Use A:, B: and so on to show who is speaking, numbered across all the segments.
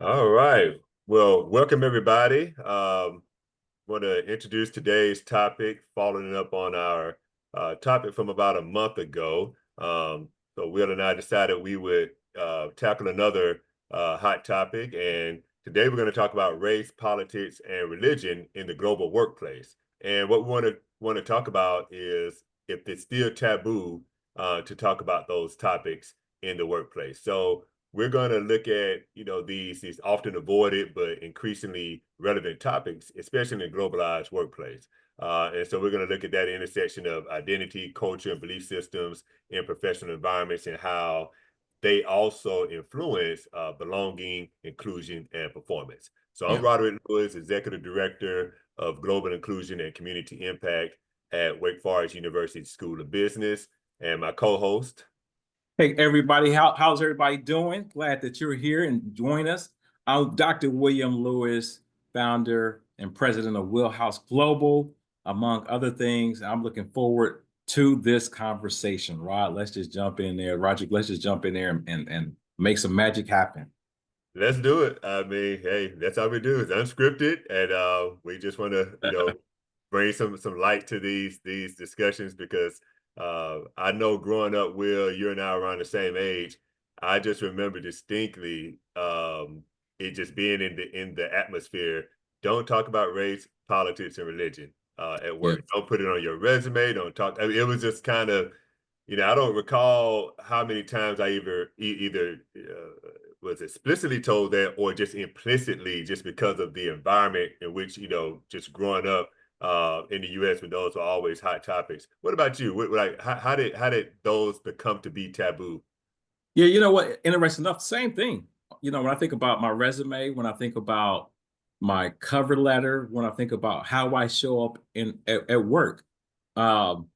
A: All right. Well, welcome everybody. Want to introduce today's topic, following up on our topic from about a month ago. So Will and I decided we would tackle another hot topic, and today we're going to talk about race, politics, and religion in the global workplace. And what we want to talk about is if it's still taboo to talk about those topics in the workplace. So we're going to look at these often avoided but increasingly relevant topics, especially in a globalized workplace. And so we're going to look at that intersection of identity, culture, and belief systems in professional environments and how they also influence belonging, inclusion, and performance. So I'm
B: Yeah.
A: Roderick Lewis, Executive Director of Global Inclusion and Community Impact at Wake Forest University School of Business, and my co-host.
B: Hey, everybody, how's everybody doing? Glad that you're here and join us. I'm Dr. William Lewis, founder and president of Wheelhouse Global, among other things. I'm looking forward to this conversation, Rod. Let's just jump in there. Roger, let's just jump in there and make some magic happen.
A: Let's do it. I mean, hey, that's how we do. It's unscripted, and we just want to, bring some light to these discussions because I know growing up, Will, you and I are around the same age. I just remember distinctly it just being in the atmosphere. Don't talk about race, politics, and religion at
B: Yeah.
A: work. Don't put it on your resume. Don't talk. I mean, it was just kind of, I don't recall how many times I either was explicitly told that or just implicitly, just because of the environment in which, just growing up in the U.S. when those were always hot topics. What about you? Like, how did those become to be taboo?
B: Yeah, you know what? Interesting enough, same thing. When I think about my resume, when I think about my cover letter, when I think about how I show up at work, um,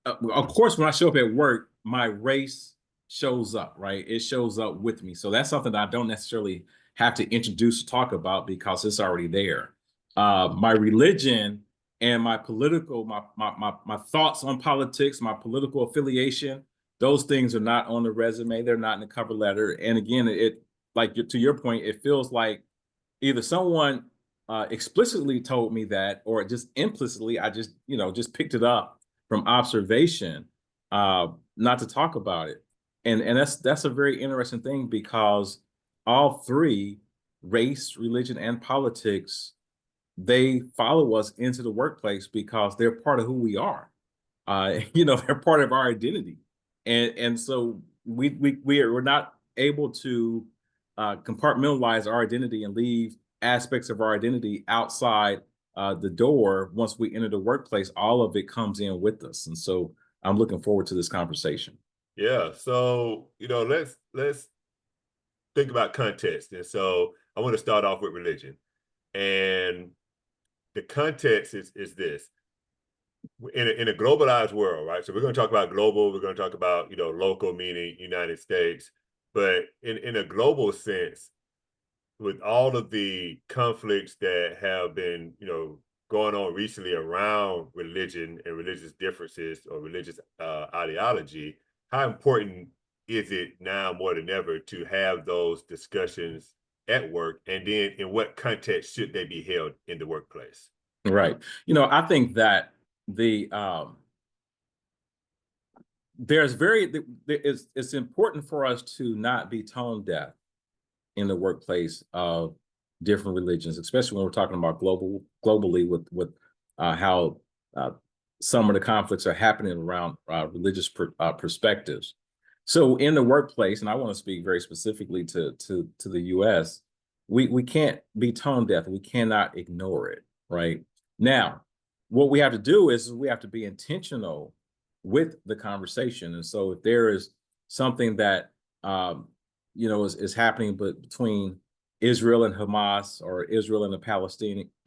B: of course, when I show up at work, my race shows up, right? It shows up with me. So that's something that I don't necessarily have to introduce or talk about because it's already there. My religion and my political, my thoughts on politics, my political affiliation, those things are not on the resume. They're not in the cover letter. And again, it like to your point, it feels like either someone explicitly told me that, or just implicitly, I just picked it up from observation, not to talk about it. And that's a very interesting thing because all three, race, religion, and politics, they follow us into the workplace because they're part of who we are. They're part of our identity, and so we're not able to compartmentalize our identity and leave aspects of our identity outside the door. Once we enter the workplace, all of it comes in with us, and so I'm looking forward to this conversation.
A: Yeah. So, let's think about context. And so I want to start off with religion. And the context is this. In a globalized world, right? So we're going to talk about global, we're going to talk about, local, meaning United States. But in a global sense, with all of the conflicts that have been, going on recently around religion and religious differences or religious ideology, how important is it now more than ever to have those discussions at work? And then in what context should they be held in the workplace?
B: Right. I think that the there's very it's important for us to not be tone deaf in the workplace of different religions, especially when we're talking about globally with how uh, some of the conflicts are happening around religious perspectives. So in the workplace, and I want to speak very specifically to the U.S., we can't be tone deaf. We cannot ignore it. Right now, what we have to do is we have to be intentional with the conversation. And so if there is something that is happening between Israel and Hamas, or Israel and the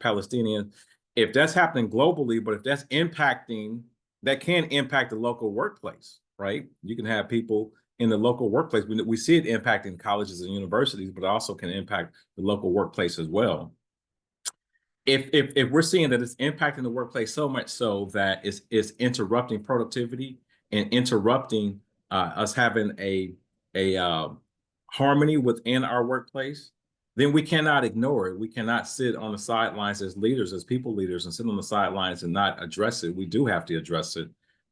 B: Palestinian, if that's happening globally, but if that's impacting, that can impact the local workplace, right? You can have people in the local workplace. We see it impacting colleges and universities, but it also can impact the local workplace as well. If we're seeing that it's impacting the workplace so much so that it's interrupting productivity and interrupting us having a harmony within our workplace, then we cannot ignore it. We cannot sit on the sidelines as leaders, as people leaders, and sit on the sidelines and not address it. We do have to address it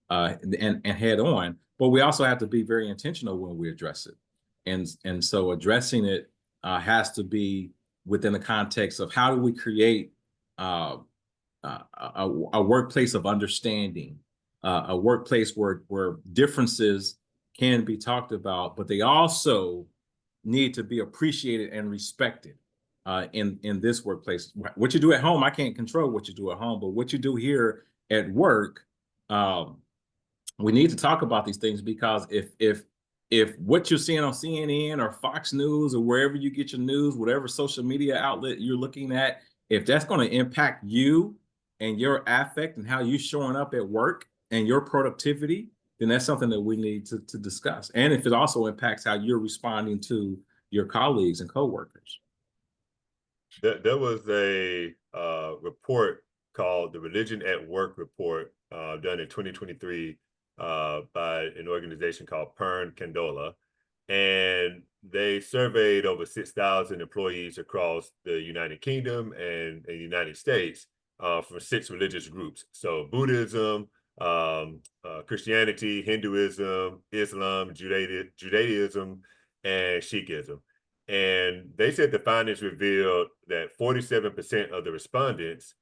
B: and head on, but we also have to be very intentional when we address it. And so addressing it has to be within the context of how do we create uh, a workplace of understanding, a workplace where differences can be talked about, but they also need to be appreciated and respected in this workplace. What you do at home, I can't control what you do at home, but what you do here at work, um, we need to talk about these things because if what you're seeing on CNN or Fox News or wherever you get your news, whatever social media outlet you're looking at, if that's going to impact you and your affect and how you showing up at work and your productivity, then that's something that we need to discuss. And if it also impacts how you're responding to your colleagues and coworkers.
A: There was a report called the Religion at Work report done in 2023 by an organization called Pern Candola. And they surveyed over 6,000 employees across the United Kingdom and the United States from 6 religious groups. So Buddhism, Christianity, Hinduism, Islam, Judaism, and Sikhism. And they said the findings revealed that 47% of the respondents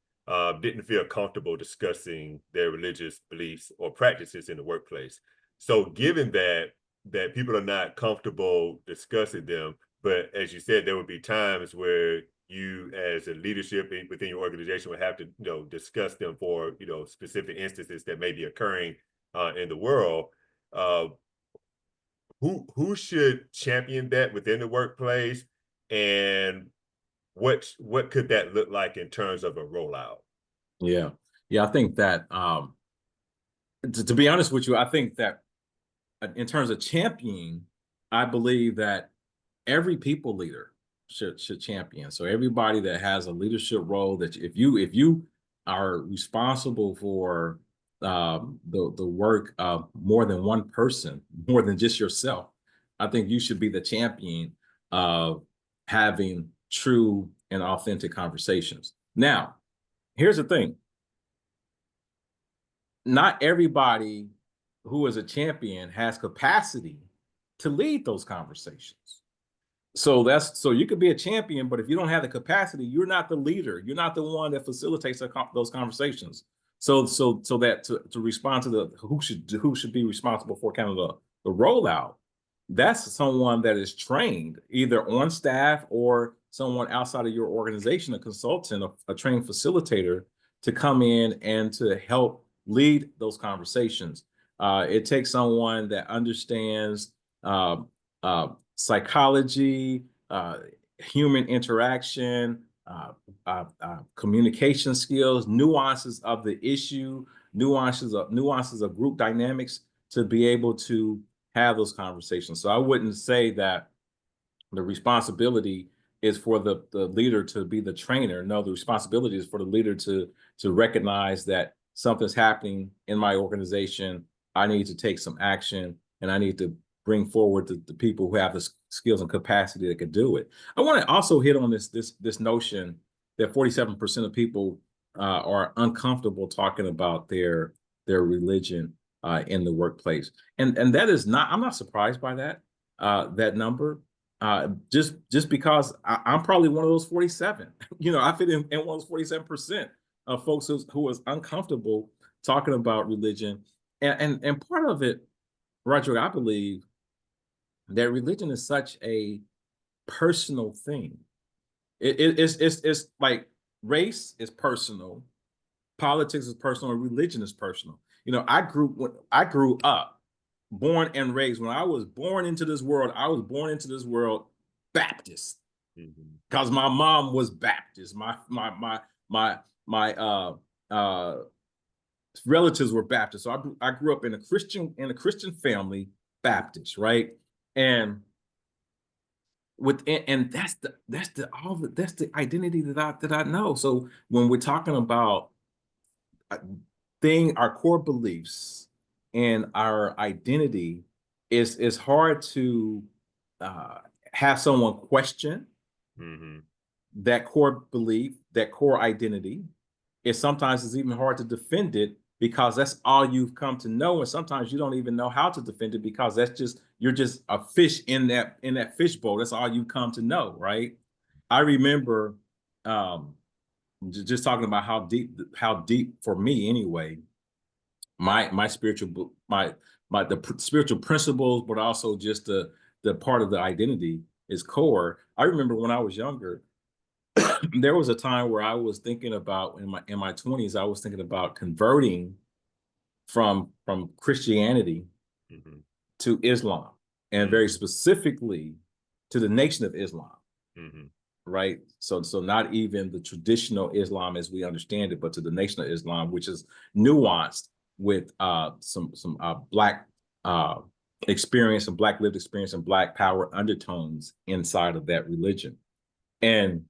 A: didn't feel comfortable discussing their religious beliefs or practices in the workplace. So given that people are not comfortable discussing them, but as you said, there would be times where you as a leadership within your organization would have to discuss them for specific instances that may be occurring in the world. uh, who should champion that within the workplace, and what could that look like in terms of a rollout?
B: Yeah. Yeah, I think that to be honest with you, I think that in terms of championing, I believe that every people leader should champion. So everybody that has a leadership role, that if you are responsible for the work of more than one person, more than just yourself, I think you should be the champion of having true and authentic conversations. Now, here's the thing: not everybody who is a champion has capacity to lead those conversations. So you could be a champion, but if you don't have the capacity, you're not the leader. You're not the one that facilitates those conversations. So that to respond to the who should be responsible for kind of the rollout, that's someone that is trained either on staff or someone outside of your organization, a consultant, a trained facilitator to come in and to help lead those conversations. It takes someone that understands uh, uh, psychology, human interaction, communication skills, nuances of the issue, nuances of group dynamics to be able to have those conversations. So I wouldn't say that the responsibility is for the leader to be the trainer. No, the responsibility is for the leader to recognize that something's happening in my organization. I need to take some action, and I need to bring forward the people who have the skills and capacity that could do it. I want to also hit on this notion that 47% of people are uncomfortable talking about their religion in the workplace, and that is not. I'm not surprised by that number. Just because I'm probably one of those 47. I fit in one of those 47% of folks who is uncomfortable talking about religion, and part of it, Roger, I believe that religion is such a personal thing. It's like race is personal, politics is personal, and religion is personal. I grew up, born and raised. When I was born into this world, I was born into this world Baptist
A: Mhm.
B: because my mom was Baptist. My relatives were Baptist, so I grew up in a Christian family, Baptist, right? And and that's the identity that I know. So when we're talking about uh, our core beliefs and our identity, is hard to uh, have someone question.
A: Mm-hmm.
B: that core belief, that core identity, sometimes it's even hard to defend it because that's all you've come to know, and sometimes you don't even know how to defend it because you're just a fish in that fish bowl. That's all you come to know, right? I remember um, just talking about how deep for me anyway. My spiritual my spiritual principles, but also just the part of the identity is core. I remember when I was younger, there was a time where I was thinking about in my 20s, I was thinking about converting from Christianity
A: Mm-hmm.
B: to Islam, and very
A: Mm-hmm.
B: specifically to the Nation of Islam,
A: Mm-hmm.
B: right? So not even the traditional Islam as we understand it, but to the Nation of Islam, which is nuanced with some black uh, experience and black lived experience and black power undertones inside of that religion. And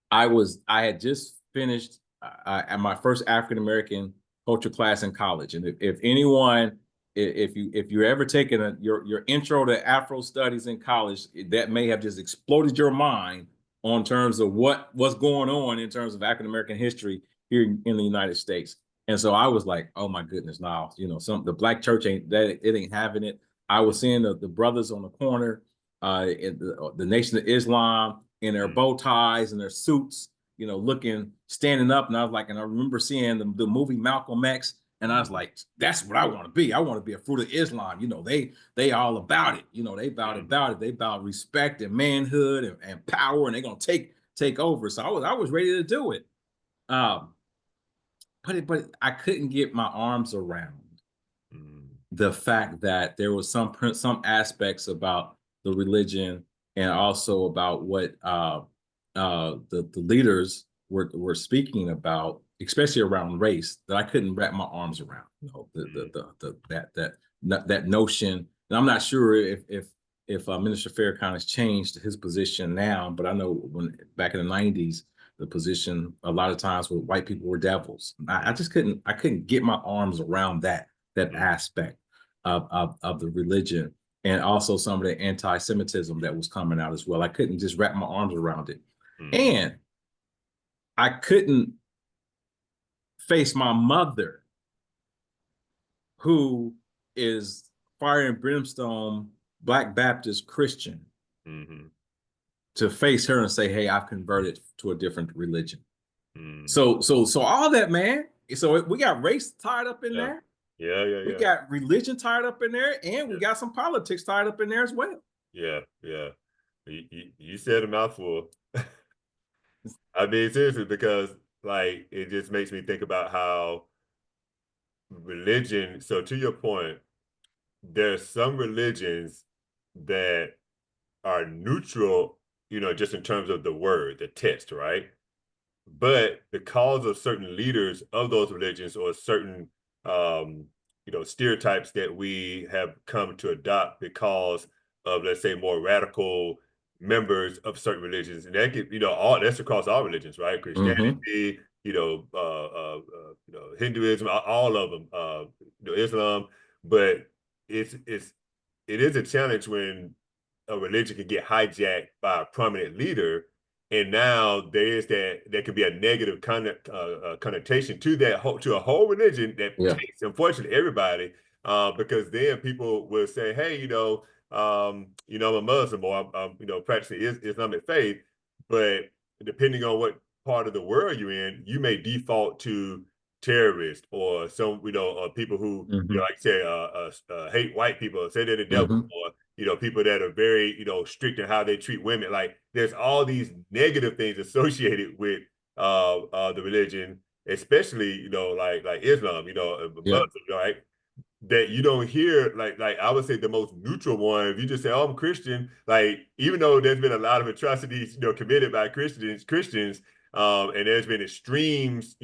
B: I had just finished at my first African American culture class in college, and if anyone, if you're ever taking your intro to Afro studies in college, that may have just exploded your mind on terms of what's going on in terms of African American history here in the United States. And so I was like, oh my goodness, now the black church ain't that it ain't having it. I was seeing the brothers on the corner, in the Nation of Islam in their
A: Mm-hmm.
B: bow ties and their suits, looking, standing up. And I was like, and I remember seeing the movie Malcolm X, and I was
A: Mm-hmm.
B: like, that's what I want to be. I want to be a fruit of Islam. They all about it. They
A: Mm-hmm.
B: about it. They about respect and manhood and power, and they're gonna take over. So I was ready to do it. Um, but I couldn't get my arms around
A: Mm-hmm.
B: the fact that there was some aspects about the religion and also about what the leaders were speaking about, especially around race, that I couldn't wrap my arms around. That notion. And I'm not sure if Minister Farrakhan has changed his position now, but I know when back in the '90s, the position a lot of times with white people were devils. I just couldn't get my arms around that
A: Mm-hmm.
B: aspect of the religion, and also some of the anti-Semitism that was coming out as well. I couldn't just wrap my arms around it.
A: Mm-hmm.
B: And I couldn't face my mother, who is fire and brimstone Black Baptist Christian,
A: Mm-hmm.
B: to face her and say, hey, I've converted to a different religion.
A: Mm-hmm.
B: So all that, man. So we got race tied up in
A: Yeah.
B: there.
A: Yeah. Yeah.
B: We
A: Yeah.
B: got religion tied up in there, and we
A: Yeah.
B: got some politics tied up in there as well.
A: Yeah. Yeah. You said a mouthful. I mean, seriously, because like it just makes me think about how religion. So to your point, there's some religions that are neutral, just in terms of the word, the text, right? But because of certain leaders of those religions or certain stereotypes that we have come to adopt because of, let's say, more radical members of certain religions, and that could, all that's across all religions, right?
B: Mm-hmm.
A: Christianity, Hinduism, all of them, Islam. But it's it is a challenge when a religion can get hijacked by a prominent leader, and now there could be a negative connotation to to a whole religion that
B: Yeah.
A: takes, unfortunately, everybody, because then people will say, hey, I'm a Muslim, or I'm practicing Islamic faith, but depending on what part of the world you're in, you may default to terrorists or some, people who,
B: Mm-hmm.
A: like say, hate white people, say they're the devil,
B: Mm-hmm.
A: or people that are very, strict in how they treat women. Like there's all these negative things associated with the religion, especially, like Islam,
B: Yeah.
A: Muslim, right? That you don't hear, like I would say the most neutral one. If you just say, "Oh, I'm Christian," like even though there's been a lot of atrocities, committed by Christians, and there's been extremes,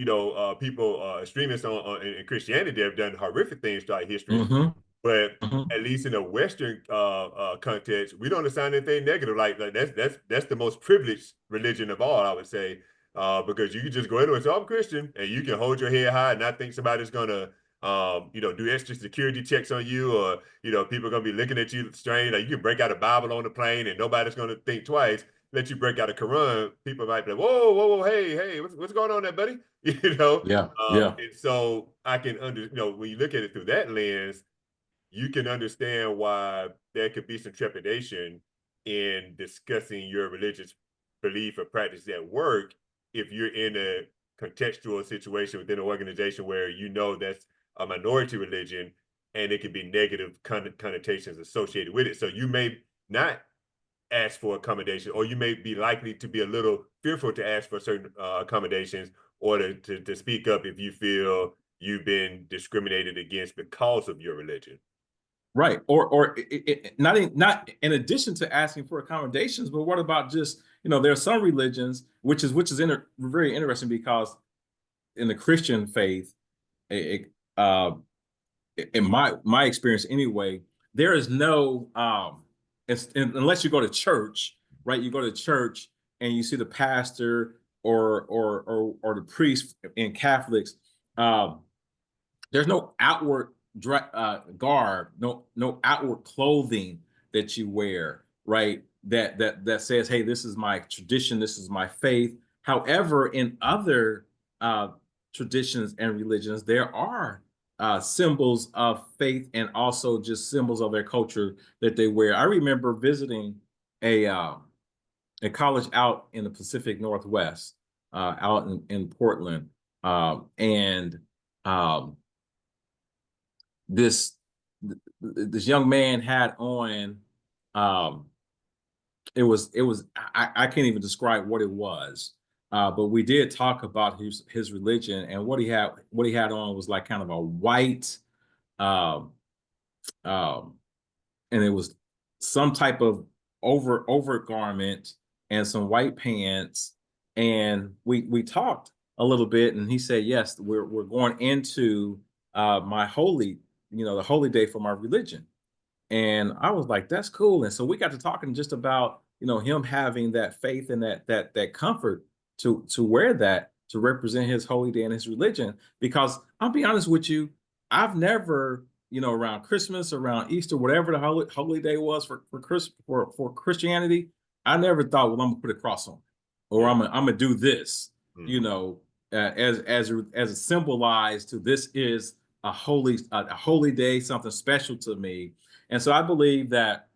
A: people, extremists in Christianity that have done horrific things throughout history,
B: Mm-hmm.
A: but
B: Mm-hmm.
A: at least in a Western context, we don't assign anything negative. Like that's the most privileged religion of all, I would say, because you can just go into it and say, I'm Christian, and you can hold your head high and not think somebody's gonna, do extra security checks on you, or people are gonna be looking at you strange. Like you can break out a Bible on the plane and nobody's gonna think twice. let you break out a Quran, people might be like, whoa, whoa, whoa, hey, hey, what's going on there, buddy? You know,
B: Yeah, yeah.
A: and so I can when you look at it through that lens, you can understand why there could be some trepidation in discussing your religious belief or practice at work if you're in a contextual situation within an organization where you know that's a minority religion and it could be negative connotations associated with it. So you may not ask for accommodation, or you may be likely to be a little fearful to ask for certain accommodations or to speak up if you feel you've been discriminated against because of your religion.
B: Right. Not in addition to asking for accommodations, but what about just, there are some religions, very interesting because in the Christian faith, it, uh, in my experience anyway, there is no unless you go to church, right? You go to church and you see the pastor or the priest in Catholics. Um, there's no outward garb, no outward clothing that you wear, right? That says, "Hey, this is my tradition, this is my faith." However, in other uh, traditions and religions, there are symbols of faith and also just symbols of their culture that they wear. I remember visiting a uh, a college out in the Pacific Northwest, out in Portland, and um, this this young man had on um it was I can't even describe what it was, but we did talk about his religion, and what he had on was like kind of a white um um and it was some type of overgarment and some white pants. And we talked a little bit, and he said, yes, we're going into my holy, the holy day for my religion. And I was like, that's cool. And so we got to talking just about, him having that faith and that comfort to wear that to represent his holy day and his religion. Because I'll be honest with you, I've never, around Christmas, around Easter, whatever the holy day was for Christianity, I never thought, well, I'm gonna put a cross on, or
A: Yeah.
B: I'm gonna do this, you
A: Mhm.
B: know, as a symbolized to this is a holy day, something special to me. And so I believe that,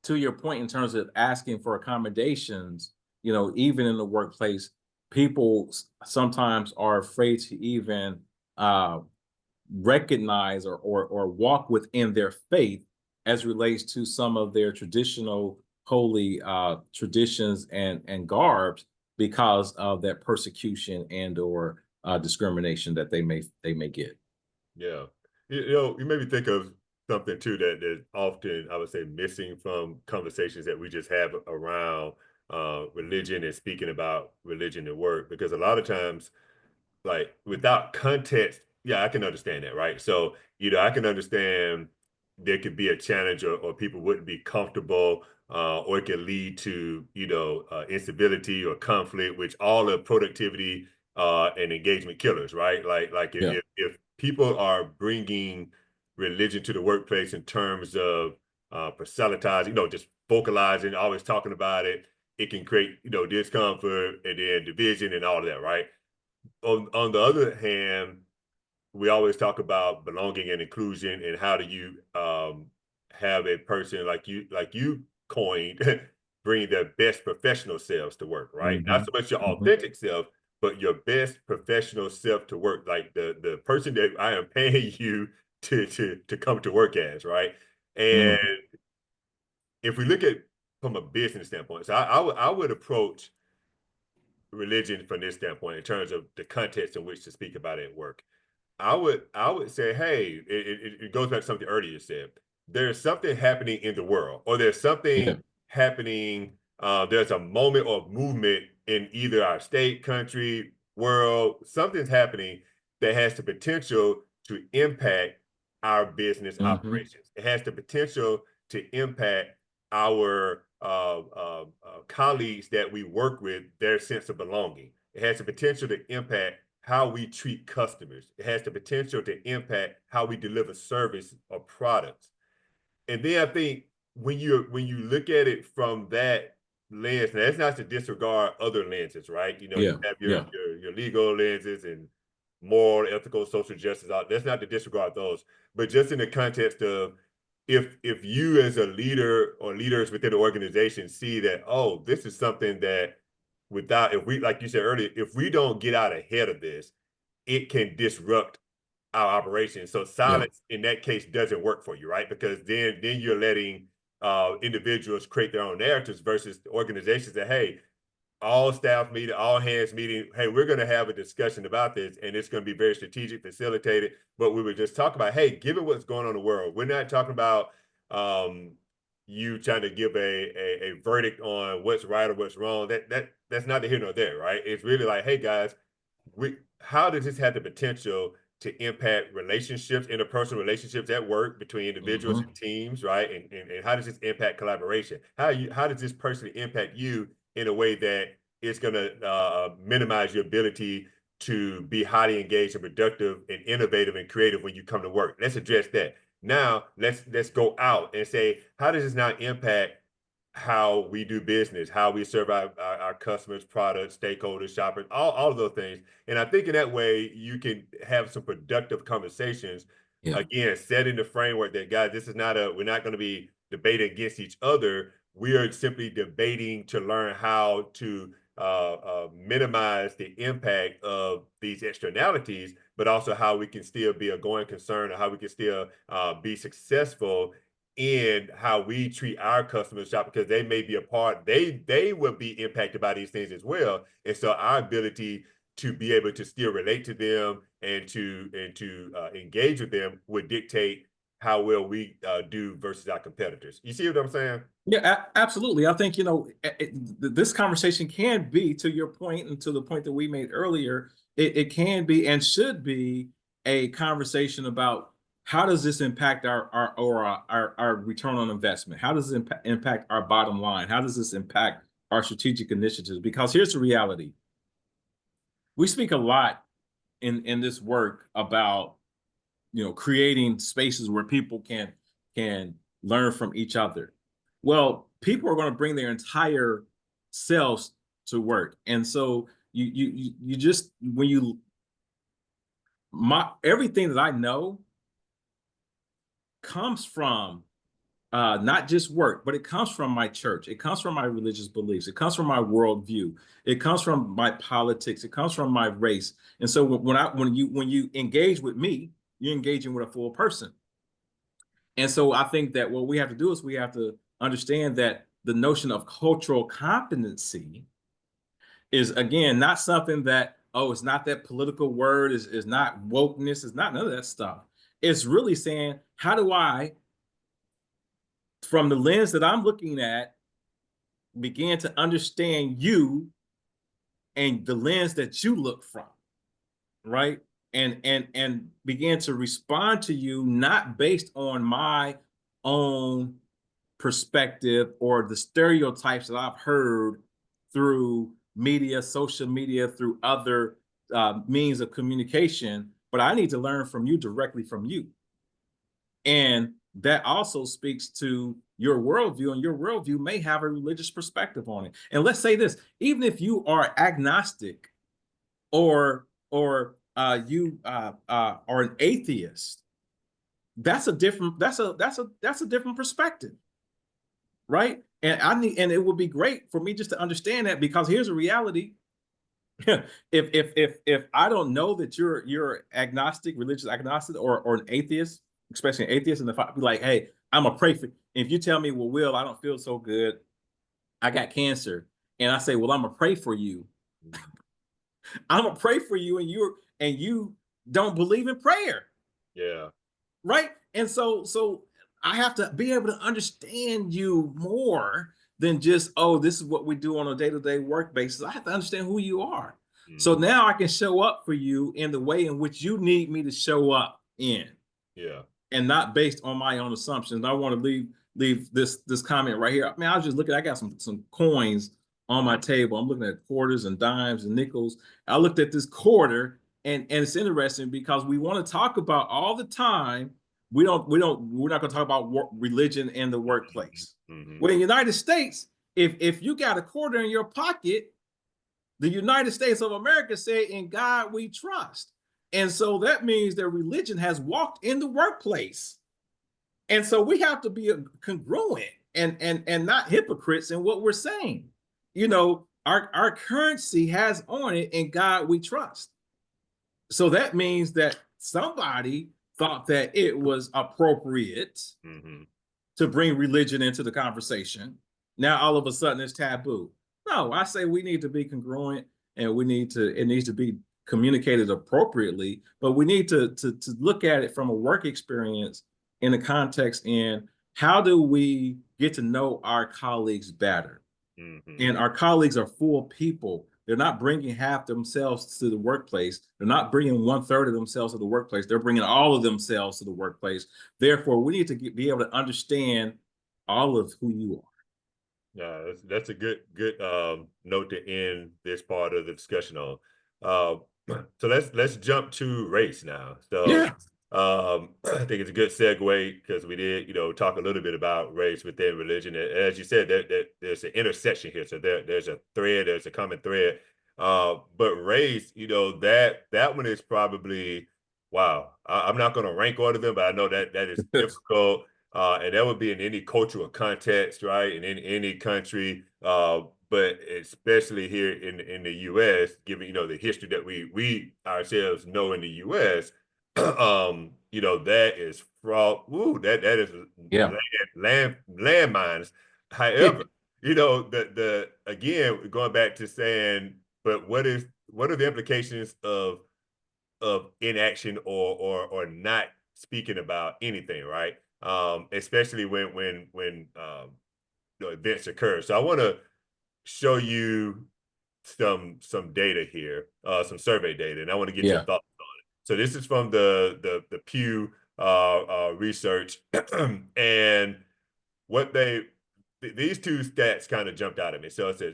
B: to your point in terms of asking for accommodations, even in the workplace, people sometimes are afraid to even uh, recognize or walk within their faith as relates to some of their traditional holy traditions and garbs because of that persecution and or discrimination that they may get.
A: Yeah. You made me think of something too that often I would say missing from conversations that we just have around religion and speaking about religion at work. Because a lot of times, like without context, yeah, I can understand that, right? So, I can understand there could be a challenge or people wouldn't be comfortable, or it could lead to, instability or conflict, which all are productivity and engagement killers, right? Like
B: Yeah.
A: if people are bringing religion to the workplace in terms of proselytizing, just vocalizing, always talking about it, it can create, discomfort and then division and all of that, right? On the other hand, we always talk about belonging and inclusion and how do you have a person like you coined bring their best professional selves to work, right? Not
B: Hmm.
A: so much your
B: Hmm.
A: authentic self, but your best professional self to work, like the person that I am paying you to come to work as, right? And
B: Hmm.
A: if we look at from a business standpoint, so I would approach religion from this standpoint in terms of the context in which to speak about it at work. I would say, hey, it goes back to something earlier you said. There's something happening in the world, or there's something
B: Yeah.
A: happening. There's a moment or movement in either our state, country, world. Something's happening that has the potential to impact our business
B: Hmm.
A: operations. It has the potential to impact our colleagues that we work with, their sense of belonging. It has the potential to impact how we treat customers. It has the potential to impact how we deliver service or products. And then I think when you look at it from that lens. Now, that's not to disregard other lenses, right? You know, you
B: Yeah,
A: have
B: yeah,
A: your legal lenses and moral, ethical, social justice. That's not to disregard those, but just in the context of if you as a leader or leaders within the organization see that, oh, this is something that without if we like you said earlier, if we don't get out ahead of this, it can disrupt our operation. So
B: yeah,
A: silence in that case doesn't work for you, right? Because then you're letting individuals create their own narratives versus organizations that, hey, all staff meeting, all hands meeting. Hey, we're going to have a discussion about this, and it's going to be very strategic, facilitated. But we would just talk about, hey, given what's going on in the world, we're not talking about um, you trying to give a verdict on what's right or what's wrong. That's not the here nor there, right? It's really like, hey guys, how does this have the potential to impact relationships, interpersonal relationships at work between individuals
B: hmm
A: and teams, right? And how does this impact collaboration? How does this personally impact you in a way that it's going to minimize your ability to be highly engaged and productive and innovative and creative when you come to work? Let's address that. Now let's go out and say, how does this now impact how we do business, how we serve our customers, products, stakeholders, shoppers, all of those things. And I think in that way, you can have some productive conversations.
B: yeah.
A: Again, setting the framework that, guys, we're not going to be debating against each other. We are simply debating to learn how to minimize the impact of these externalities, but also how we can still be a going concern or how we can still be successful in how we treat our customers shop because they may be a part, they will be impacted by these things as well. And so our ability to be able to still relate to them and to engage with them would dictate how well we do versus our competitors. You see what I'm saying?
B: Yeah, absolutely. I think, this conversation can be, to your point and to the point that we made earlier, it can be and should be a conversation about how does this impact our return on investment? How does it impact our bottom line? How does this impact our strategic initiatives? Because here's the reality. We speak a lot in this work about, creating spaces where people can learn from each other. Well, people are going to bring their entire selves to work, and so you just when you my everything that I know comes from not just work, but it comes from my church. It comes from my religious beliefs. It comes from my worldview. It comes from my politics. It comes from my race. And so when you engage with me, you're engaging with a full person. And so I think that what we have to do is we have to understand that the notion of cultural competency is, again, not something that, oh, it's not that political word, is not wokeness, it's not none of that stuff. It's really saying, how do I, from the lens that I'm looking at, begin to understand you and the lens that you look from, right? And begin to respond to you not based on my own perspective or the stereotypes that I've heard through media, social media, through other means of communication, but I need to learn from you directly from you. And that also speaks to your worldview, and your worldview may have a religious perspective on it. And let's say this, even if you are agnostic or are an atheist, that's a different perspective, right? And it would be great for me just to understand that, because here's a reality. If I don't know that you're agnostic, religious agnostic, or an atheist, especially an atheist, and if I be like, hey, I'm gonna pray for you. If you tell me, well, Will, I don't feel so good, I got cancer, and I say, well, I'm gonna pray for you. I'm gonna pray for you, and you don't believe in prayer,
A: Yeah.
B: right? And so I have to be able to understand you more than just, oh, this is what we do on a day-to-day work basis. I have to understand who you are. So
A: Mhm.
B: now I can show up for you in the way in which you need me to show up in,
A: Yeah.
B: and not based on my own assumptions. I want to leave this comment right here. I mean, I was just looking, I got some coins on my
A: Mhm.
B: table. I'm looking at quarters and dimes and nickels. I looked at this quarter, and it's interesting because we want to talk about all the time. We're not going to talk about religion in the
A: Mhm.
B: workplace.
A: Mhm.
B: Well, in the United States, If you got a quarter in your pocket, the United States of America say, "In God we trust." And so that means that religion has walked in the workplace. And so we have to be congruent and not hypocrites in what we're saying. Our currency has on it, "In God we trust." So that means that somebody thought that it was appropriate
A: Mm-hmm.
B: to bring religion into the conversation. Now all of a sudden it's taboo. No, I say we need to be congruent, and it needs to be communicated appropriately, but we need to look at it from a work experience in the context in how do we get to know our colleagues better?
A: Mm-hmm.
B: And our colleagues are full people. They're not bringing half themselves to the workplace. They're not bringing one third of themselves to the workplace. They're bringing all of themselves to the workplace. Therefore, we need to be able to understand all of who you are.
A: Yeah, that's a good note to end this part of the discussion on. Uh, so let's jump to race now. So
B: Yeah,
A: I think it's a good segue because we did, talk a little bit about race within religion. And as you said, there's an intersection here. So there's a thread, there's a common thread. But race, that one is probably wow. I'm not going to rank order them, but I know that is difficult. And that would be in any cultural context, right? And in any country, but especially here in the U.S., given the history that we ourselves know in the U.S., that is fraud. Ooh, that is
B: yeah,
A: landmines. However, the again going back to saying, but what are the implications of inaction or not speaking about anything, right? Especially when events occur. So I want to show you some data here, some survey data, and I want to get your
B: yeah,
A: thoughts on it. So this is from the Pew research, and what these two stats kind of jumped out at me. So it says,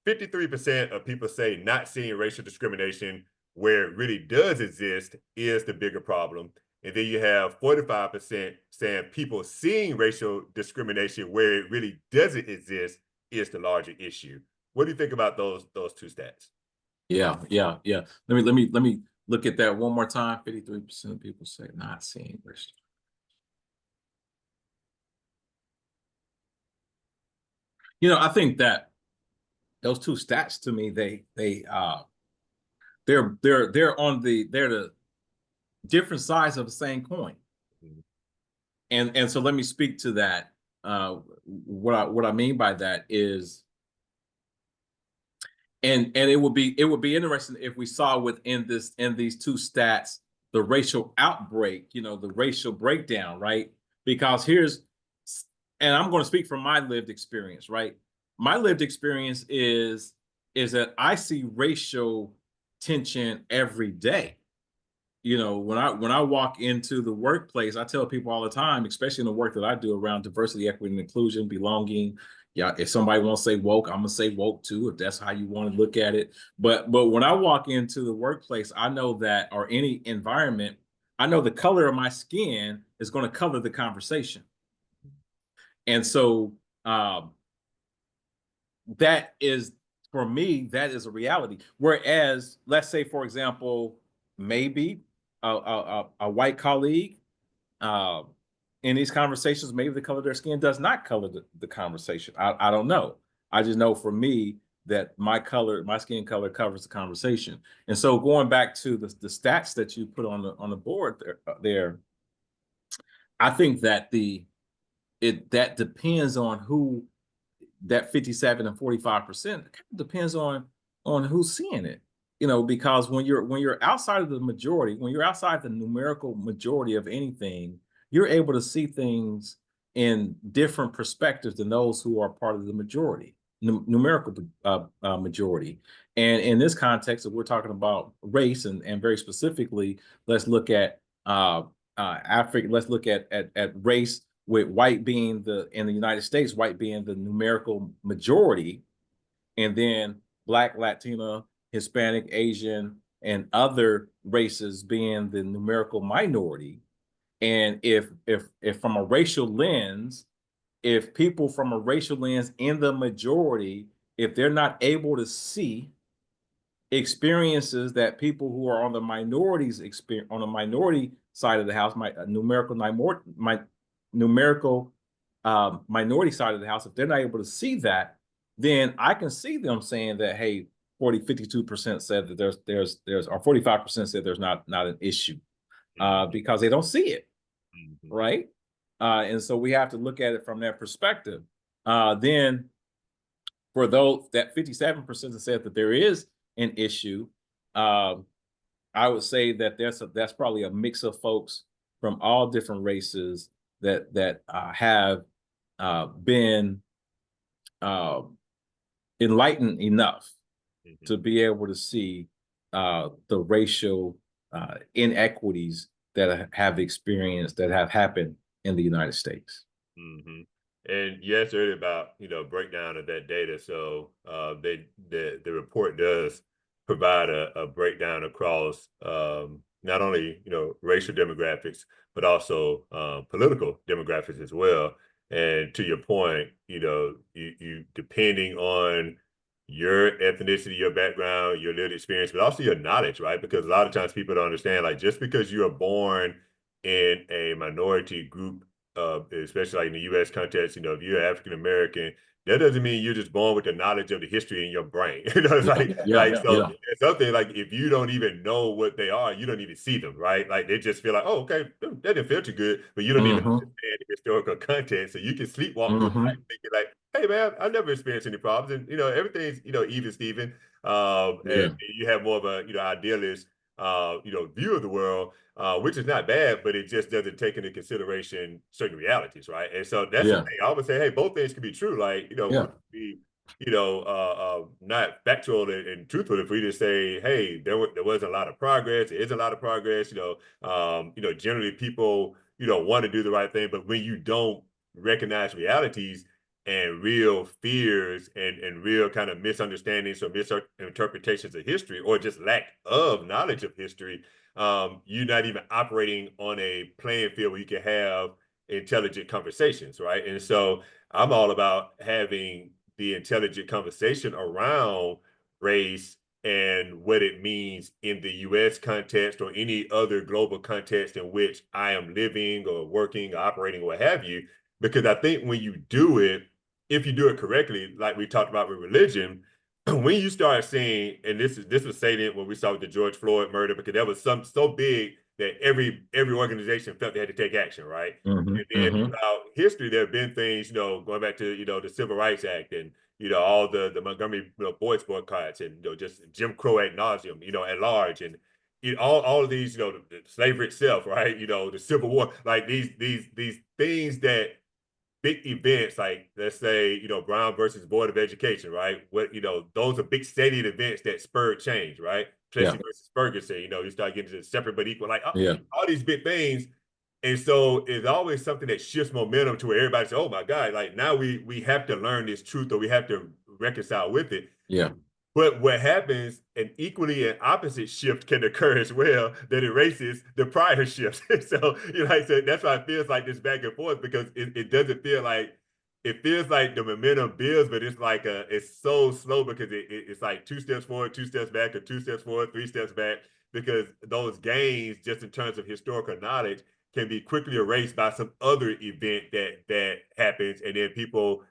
A: 53% of people say not seeing racial discrimination where it really does exist is the bigger problem. And then you have 45% saying people seeing racial discrimination where it really doesn't exist is the larger issue. What do you think about those two stats?
B: yeah, yeah, yeah. Let me look at that one more time. 53% of people say not seeing racial. I think that those two stats to me, they're the different sides of the same coin.
A: Mhm.
B: And so let me speak to that. What I mean by that is, and it would be interesting if we saw within this in these two stats the racial outbreak, the racial breakdown, right? Because and I'm going to speak from my lived experience, right? My lived experience is that I see racial tension every day. When I walk into the workplace, I tell people all the time, especially in the work that I do around diversity, equity, and inclusion, belonging. Yeah, if somebody wants to say woke, I'm gonna say woke too, if that's how you want to look at it. But when I walk into the workplace, I know that, or any environment, I know the color of my skin is going to color the conversation. And so that is, for me, that is a reality. Whereas, let's say, for example, maybe a white colleague, uh, in these conversations, maybe the color of their skin does not color the conversation. I don't know. I just know for me that my skin color covers the conversation. And so going back to the stats that you put on the board there, I think that that depends on who, that 57 and 45% kind of depends on who's seeing it. Because when you're outside of the majority, when you're outside the numerical majority of anything, you're able to see things in different perspectives than those who are part of the majority, numerical majority. And in this context, if we're talking about race, and very specifically, let's look at Africa. Let's look at race, with white being in the United States, white being the numerical majority, and then Black, Latina, Hispanic, Asian, and other races being the numerical minority. And if from a racial lens, if people from a racial lens in the majority, if they're not able to see experiences that people who are on the minorities experience on the minority side of the house, my numerical minority side of the house, if they're not able to see that, then I can see them saying that, hey, 52% said that there's or 45% said there's not an issue,
A: Mhm.
B: because they don't see it,
A: Mhm.
B: right? And so we have to look at it from that perspective. Then for those that 57% said that there is an issue, um, I would say that that's probably a mix of folks from all different races that have been uh, enlightened enough to
A: Mhm.
B: be able to see the racial inequities that have experienced that have happened in the United States.
A: Hmm. And you asked earlier about breakdown of that data. So the report does provide a breakdown across not only racial demographics but also political demographics as well. And to your point, you depending on your ethnicity, your background, your lived experience, but also your knowledge, right? Because a lot of times people don't understand, like just because you are born in a minority group, especially like in the U.S. context, if you're African American, that doesn't mean you're just born with the knowledge of the history in your brain. It's
B: Yeah, yeah,
A: so
B: yeah.
A: it's something like if you don't even know what they are, you don't even see them, right? Like they just feel like, oh, okay, that didn't feel too good, but you don't even
B: Hmm.
A: understand the historical context, so you can sleepwalk through life
B: Hmm.
A: thinking like, hey man, I've never experienced any problems, and everything's even Steven. And
B: Yeah,
A: you have more of a idealist view of the world, which is not bad, but it just doesn't take into consideration certain realities, right? And so that's the
B: yeah,
A: thing. I always say, hey, both things can be true. Like, we
B: yeah,
A: be, not factual and truthful if we just say, hey, there wasn't a lot of progress. There is a lot of progress. Generally people, want to do the right thing, but when you don't recognize realities and real fears and real kind of misunderstandings or misinterpretations of history or just lack of knowledge of history, you're not even operating on a playing field where you can have intelligent conversations, right? And so I'm all about having the intelligent conversation around race and what it means in the US context or any other global context in which I am living or working or operating or what have you. Because I think when you do it, if you do it correctly, like we talked about with religion, when you start seeing, and this was salient when we saw the George Floyd murder, because that was so big that every organization felt they had to take action, right?
B: hmm,
A: And then
B: hmm,
A: throughout history, there have been things, going back to the Civil Rights Act and all the Montgomery boys boycotts and just Jim Crow ad nauseum, at large, and all of these, the slavery itself, right? The Civil War, like these things that big events like let's say Brown versus Board of Education, right? What those are big stadium events that spurred change, right?
B: yeah,
A: Plessy versus Ferguson, you start getting to separate but equal, like
B: yeah,
A: all these big things. And so it's always something that shifts momentum to where everybody says, "Oh my God!" Like now we have to learn this truth or we have to reconcile with it.
B: yeah,
A: But what happens, an equally and opposite shift can occur as well that erases the prior shift. So, like I said, that's why it feels like this back and forth because it doesn't feel like it feels like the momentum builds, but it's so slow because it's like 2 steps forward, 2 steps back, or 2 steps forward, 3 steps back, because those gains, just in terms of historical knowledge, can be quickly erased by some other event that happens, and then people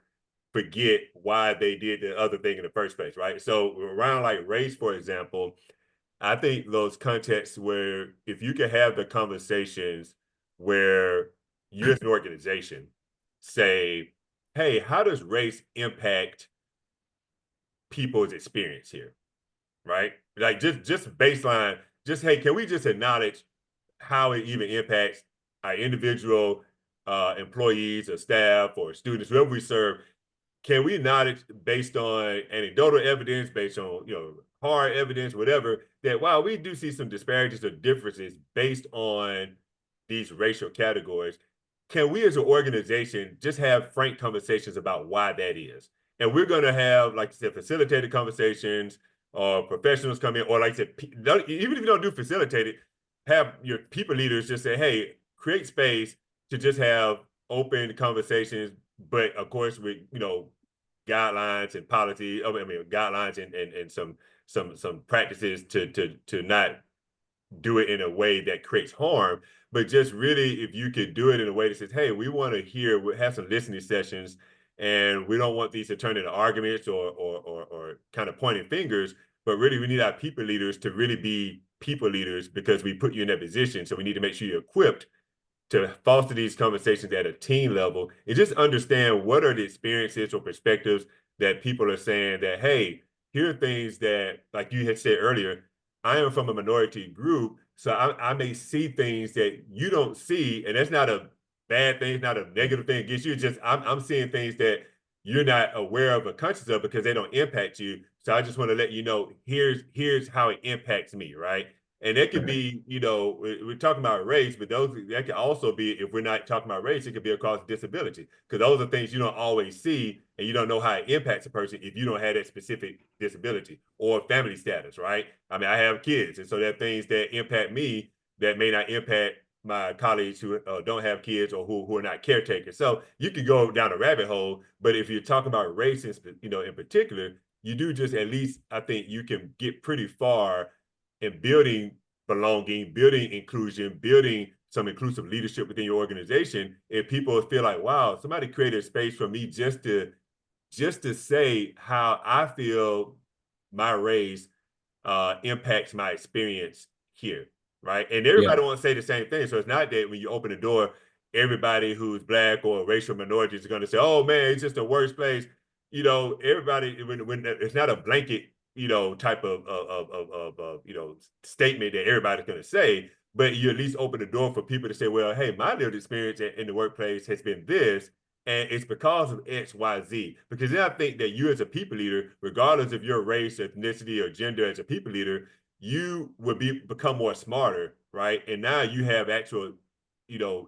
A: forget why they did the other thing in the first place, right? So around like race, for example, I think those contexts where if you can have the conversations where you as an organization say, hey, how does race impact people's experience here? Right? Like just baseline, just hey, can we just acknowledge how it even impacts our individual employees or staff or students, whoever we serve, can we not based on anecdotal evidence, based on hard evidence, whatever, that while we do see some disparities or differences based on these racial categories, can we as an organization just have frank conversations about why that is? And we're going to have, like I said, facilitated conversations or professionals come in, or like I said, even if you don't do facilitated, have your people leaders just say, hey, create space to just have open conversations but of course with guidelines and policy, I mean guidelines and some practices to not do it in a way that creates harm, but just really if you could do it in a way that says, hey, we want to hear, we have some listening sessions, and we don't want these to turn into arguments or kind of pointing fingers, but really we need our people leaders to really be people leaders because we put you in that position. So we need to make sure you're equipped to foster these conversations at a team level and just understand what are the experiences or perspectives that people are saying that, hey, here are things that, like you had said earlier, I am from a minority group, so I may see things that you don't see, and that's not a bad thing, it's not a negative thing against you. It's just I'm seeing things that you're not aware of or conscious of because they don't impact you. So I just want to let you know, here's how it impacts me, right? And it could
B: Right.
A: be, we're talking about race, but that could also be, if we're not talking about race, it could be across disability, because those are things you don't always see, and you don't know how it impacts a person if you don't have that specific disability or family status, right? I mean, I have kids, and so there are things that impact me that may not impact my colleagues who don't have kids or who are not caretakers. So you could go down a rabbit hole, but if you're talking about race, in particular, you do just at least, I think you can get pretty far in building belonging, building inclusion, building some inclusive leadership within your organization. If people feel like, wow, somebody created a space for me just to say how I feel my race impacts my experience here, right? And
B: Yeah.
A: everybody won't say the same thing. So it's not that when you open the door, everybody who's black or racial minorities are going to say, "Oh man, it's just the worst place." Everybody when it's not a blanket, type of statement that everybody's going to say, but you at least open the door for people to say, "Well, hey, my lived experience in the workplace has been this." And it's because of X, Y, Z. Because then I think that you as a people leader, regardless of your race, ethnicity, or gender as a people leader, you would become more smarter, right? And now you have actual,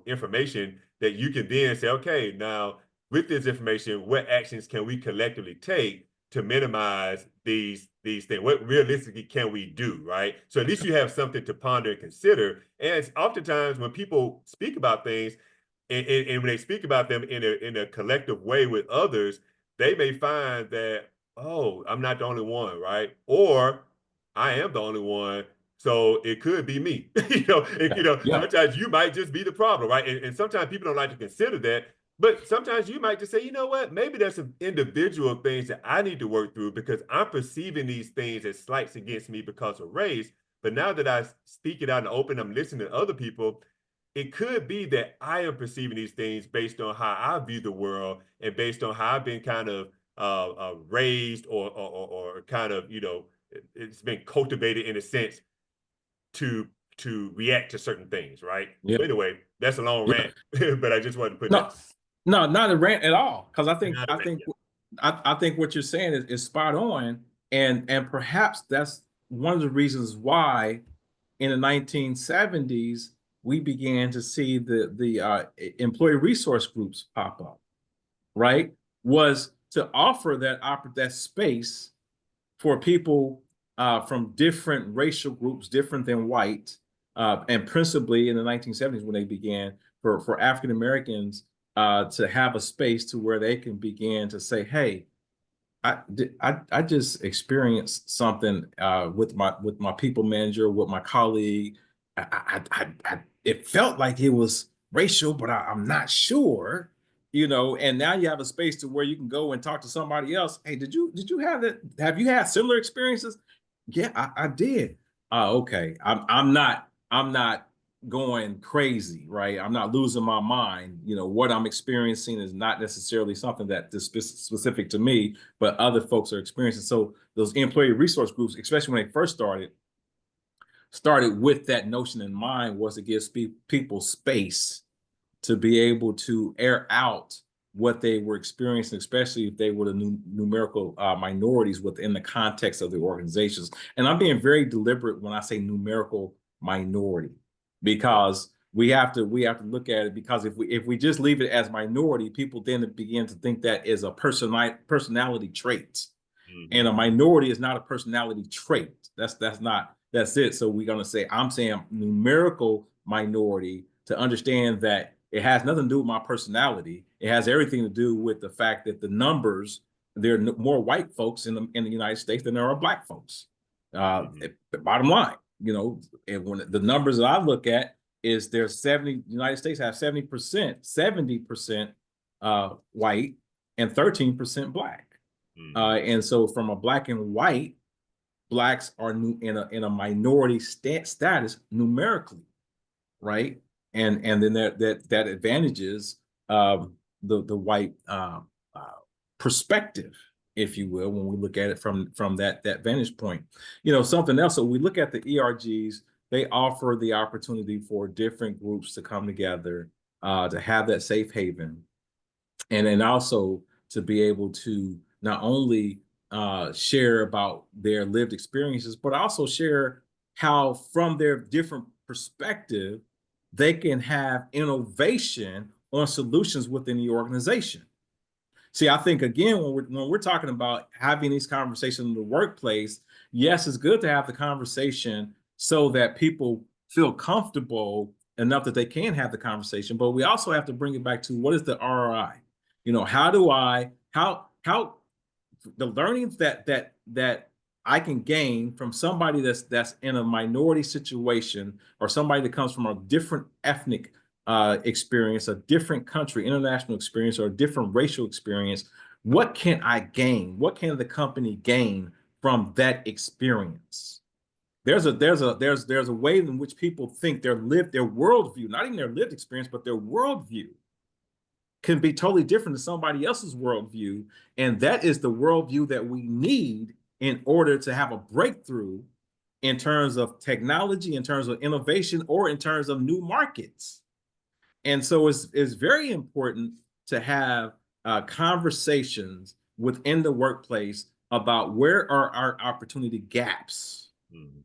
A: information that you can then say, okay, now with this information, what actions can we collectively take to minimize these things? What realistically can we do, right? So at least you have something to ponder and consider. And oftentimes when people speak about things, and when they speak about them in a collective way with others, they may find that, oh, I'm not the only one, right? Or I am the only one, so it could be me.
B: Yeah. Yeah.
A: Sometimes you might just be the problem, right? And sometimes people don't like to consider that, but sometimes you might just say, you know what? Maybe there's some individual things that I need to work through because I'm perceiving these things as slights against me because of race. But now that I speak it out and open, I'm listening to other people, it could be that I am perceiving these things based on how I view the world and based on how I've been kind of raised or kind of, it's been cultivated in a sense to react to certain things, right?
B: Yeah.
A: So anyway, that's a long
B: Yeah.
A: rant, but I just wanted to put that.
B: No, no, not a rant at all. Because
A: Not a rant, yeah.
B: I think what you're saying is spot on, and perhaps that's one of the reasons why in the 1970s we began to see the employee resource groups pop up. Right, was to offer that space for people from different racial groups, different than white, and principally in the 1970s when they began for African Americans to have a space to where they can begin to say, "Hey, I just experienced something with my people manager, with my colleague. It felt like it was racial, but I'm not sure, And now you have a space to where you can go and talk to somebody else. Hey, did you have that? Have you had similar experiences? Yeah, I did. Okay. I'm not going crazy, right? I'm not losing my mind. What I'm experiencing is not necessarily something that is specific to me, but other folks are experiencing. So those employee resource groups, especially when they first started with that notion in mind, was to give people space to be able to air out what they were experiencing, especially if they were the numerical minorities within the context of the organizations. And I'm being very deliberate when I say numerical minority,
A: Yeah.
B: because we have to look at it, because if we just leave it as minority, people then begin to think that is a personality trait, and
A: Hmm.
B: a minority is not a personality trait. That's it. So we're gonna say, I'm saying numerical minority, to understand that It has nothing to do with my personality. It has everything to do with the fact that the numbers, there are more white folks in the United States than there are black folks.
A: Hmm.
B: Bottom line, and when the numbers that I look at is there's 70, the United States have 70% white and 13% black.
A: Hmm.
B: And so from a black and white, blacks are in a minority status numerically, right? And then that advantages the white uh, perspective, if you will, when we look at it from that vantage point. Something else. So we look at the ERGs. They offer the opportunity for different groups to come together to have that safe haven, and then also to be able to not only share about their lived experiences, but also share how, from their different perspective, they can have innovation on solutions within the organization. See, I think again, when we're talking about having these conversations in the workplace, yes, it's good to have the conversation so that people feel comfortable enough that they can have the conversation. But we also have to bring it back to what is the ROI? How do I how the learnings that I can gain from somebody that's in a minority situation, or somebody that comes from a different ethnic experience, a different country, international experience, or a different racial experience. What can I gain? What can the company gain from that experience? There's a way in which people think their worldview, not even their lived experience, but their worldview can be totally different than somebody else's worldview. And that is the worldview that we need in order to have a breakthrough in terms of technology, in terms of innovation, or in terms of new markets. And so it's very important to have conversations within the workplace about where are our opportunity gaps,
A: Hmm.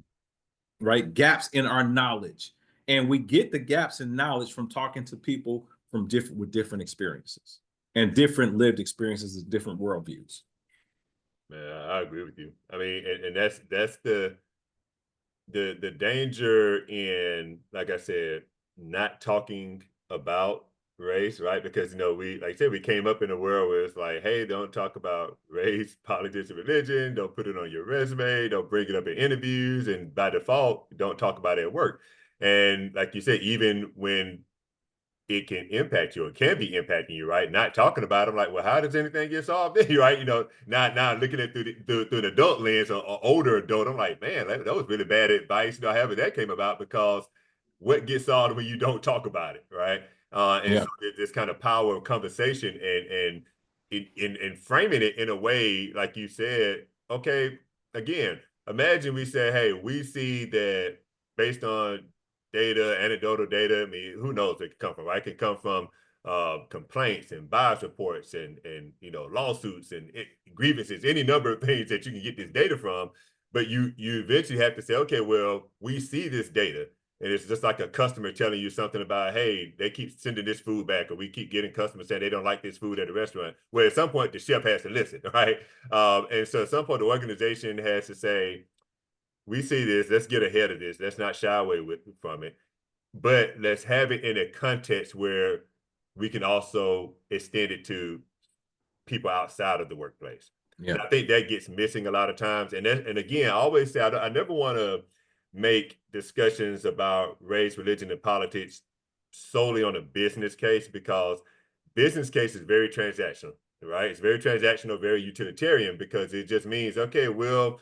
B: right? Gaps in our knowledge. And we get the gaps in knowledge from talking to people from different experiences and different lived experiences and different worldviews.
A: Man, I agree with you. I mean, and that's the danger in, like I said, not talking about race, right? Because we, like I said, we came up in a world where it's like, hey, don't talk about race, politics, and religion. Don't put it on your resume. Don't bring it up in interviews, and by default, don't talk about it at work. And like you said, even when it can impact you, or can be impacting you, right? Not talking about them, like, well, how does anything get solved then, right? Not now looking at through an adult lens, or older adult. I'm like, man, that was really bad advice. However that came about, because what gets solved when you don't talk about it, right? And
B: Yeah.
A: so this kind of power of conversation, and in framing it in a way, like you said, okay, again, imagine we say, hey, we see that based on data, anecdotal data. I mean, who knows where it could come from, right? It could come from complaints and bias reports, and lawsuits and grievances, any number of things that you can get this data from. But you eventually have to say, okay, well, we see this data, and it's just like a customer telling you something about, hey, they keep sending this food back, or we keep getting customers saying they don't like this food at the restaurant. Well, at some point, the chef has to listen, right? And so at some point, the organization has to say, we see this. Let's get ahead of this. Let's not shy away from it, but let's have it in a context where we can also extend it to people outside of the workplace. And
B: Yeah.
A: I think that gets missing a lot of times. And again, I always say, I never want to make discussions about race, religion, and politics solely on a business case, because business case is very transactional, right? It's very transactional, very utilitarian, because it just means, okay, well,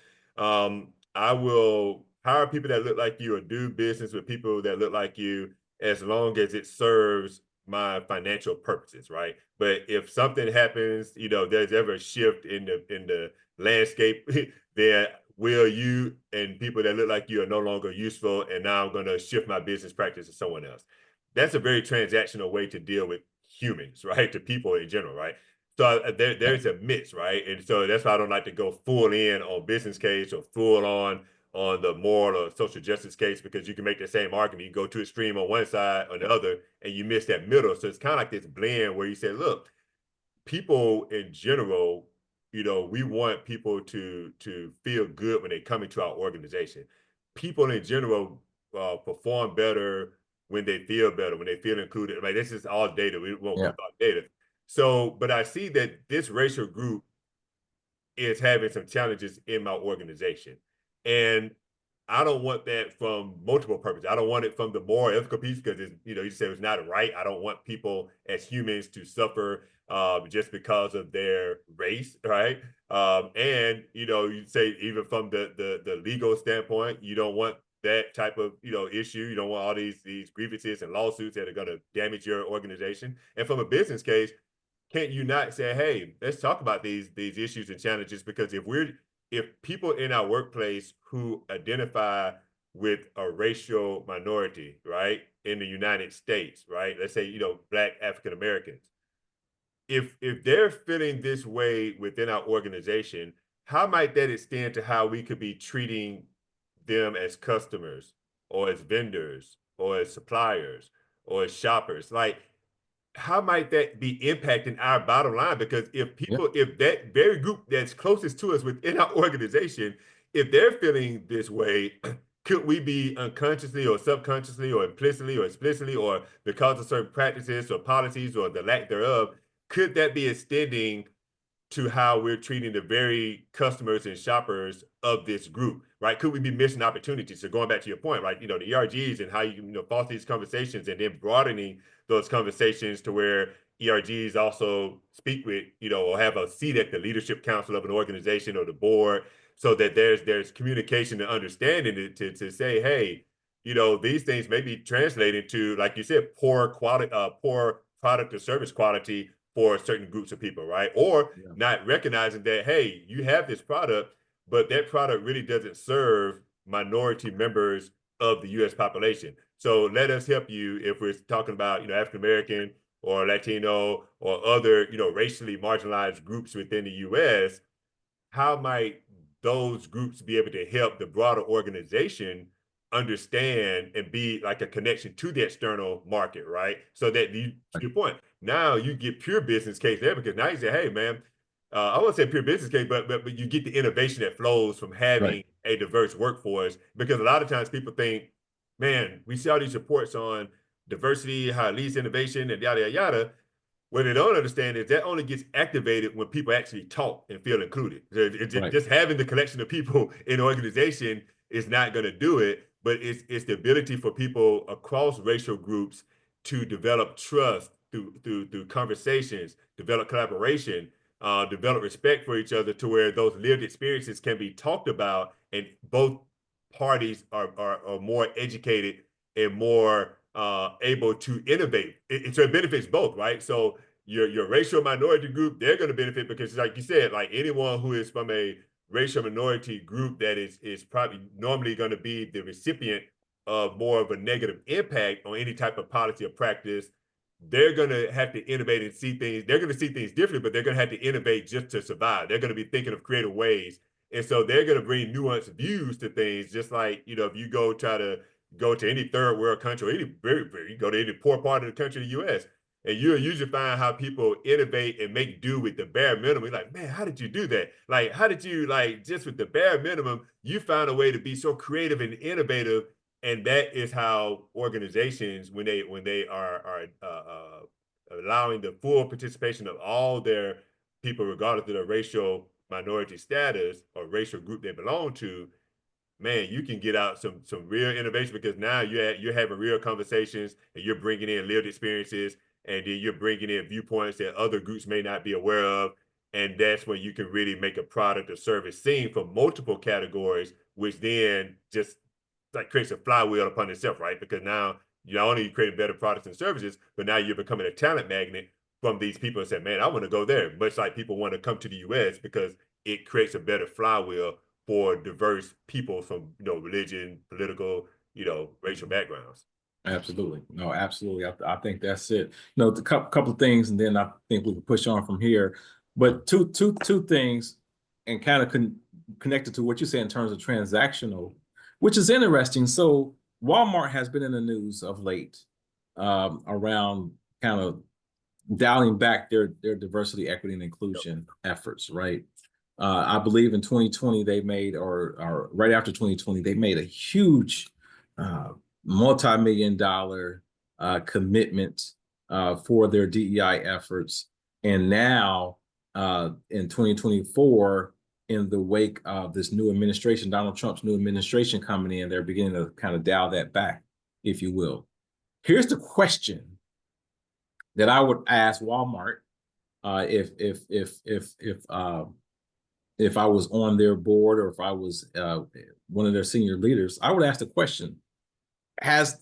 A: I will hire people that look like you, or do business with people that look like you, as long as it serves my financial purposes, right? But if something happens, there's ever a shift in the landscape, then will you and people that look like you are no longer useful, and now I'm going to shift my business practice to someone else. That's a very transactional way to deal with humans, right? To people in general, right? So
B: Yeah.
A: there's a mix, right? And so that's why I don't like to go full in on business case, or full on the moral or social justice case, because you can make the same argument. You go to extreme on one side or the other, and you miss that middle. So it's kind of like this blend where you say, look, people in general, we want people to feel good when they come into our organization. People in general perform better when they feel better, when they feel included. Like this is all data. We won't
B: Yeah.
A: talk data. So, but I see that this racial group is having some challenges in my organization. And I don't want that from multiple purposes. I don't want it from the moral ethical piece because it's, you said it's not right. I don't want people as humans to suffer just because of their race, right? And you say even from the legal standpoint, you don't want that type of issue. You don't want all these grievances and lawsuits that are going to damage your organization. And from a business case, can't you not say, hey, let's talk about these issues and challenges? Because if people in our workplace who identify with a racial minority, right, in the United States, right, let's say Black African Americans, if they're feeling this way within our organization, how might that extend to how we could be treating them as customers or as vendors or as suppliers or as shoppers? Like, how might that be impacting our bottom line? Because
B: Yeah.
A: if that very group that's closest to us within our organization, if they're feeling this way, could we be unconsciously or subconsciously or implicitly or explicitly or because of certain practices or policies or the lack thereof, could that be extending to how we're treating the very customers and shoppers of this group, right? Could we be missing opportunities? So going back to your point, right? The ERGs and how you foster these conversations and then broadening those conversations to where ERGs also speak with, or have a seat at the leadership council of an organization or the board, so that there's communication and understanding to say, hey, these things may be translated to, like you said, poor quality, poor product or service quality for certain groups of people, right? Or
B: Yeah.
A: not recognizing that, hey, you have this product, but that product really doesn't serve minority members of the US population. So let us help you if we're talking about, African American or Latino or other, racially marginalized groups within the US. How might those groups be able to help the broader organization understand and be like a connection to the external market, right? So that to your point, now you get pure business case there because now you say, hey, man, I won't say pure business case, but you get the innovation that flows from
B: Right.
A: having a diverse workforce. Because a lot of times people think, man, we see all these reports on diversity, how it leads to innovation, and yada yada yada. What they don't understand is that only gets activated when people actually talk and feel included.
B: Right.
A: Just having the collection of people in an organization is not going to do it, but it's the ability for people across racial groups to develop trust through conversations, develop collaboration, develop respect for each other, to where those lived experiences can be talked about, and both parties are more educated and more able to innovate. So it benefits both, right? So your racial minority group, they're going to benefit because, like you said, like anyone who is from a racial minority group that is probably normally going to be the recipient of more of a negative impact on any type of policy or practice, they're going to have to innovate and see things. They're going to see things differently, but they're going to have to innovate just to survive. They're going to be thinking of creative ways. And so they're going to bring nuanced views to things, just like, if you try to go to any third world country or you go to any poor part of the country, the US, and you'll usually find how people innovate and make do with the bare minimum. You're like, man, how did you do that? Like, how did you, like, just with the bare minimum, you found a way to be so creative and innovative. And that is how organizations, when they are allowing the full participation of all their people, regardless of their racial minority status or racial group they belong to, man, you can get out some real innovation, because now you're having real conversations and you're bringing in lived experiences, and then you're bringing in viewpoints that other groups may not be aware of. And that's when you can really make a product or service seen for multiple categories, which then just like creates a flywheel upon itself, right? Because now you not only creating better products and services, but now you're becoming a talent magnet from these people and say, man, I want to go there. Much like people want to come to the US because it creates a better flywheel for diverse people from religion, political, racial backgrounds.
B: Absolutely. No, absolutely. I think that's it. The couple of things, and then I think we can push on from here. But two things, and kind of connected to what you say in terms of transactional, which is interesting. So Walmart has been in the news of late around kind of dialing back their diversity, equity, and inclusion efforts, right? I believe in 2020 they made, or right after 2020, they made a huge multi-million dollar commitments for their DEI efforts. And now in 2024, in the wake of this new administration, Donald Trump's new administration coming in, they're beginning to kind of dial that back, if you will. Here's the question that I would ask Walmart if I was on their board or if I was one of their senior leaders. I would ask the question: Has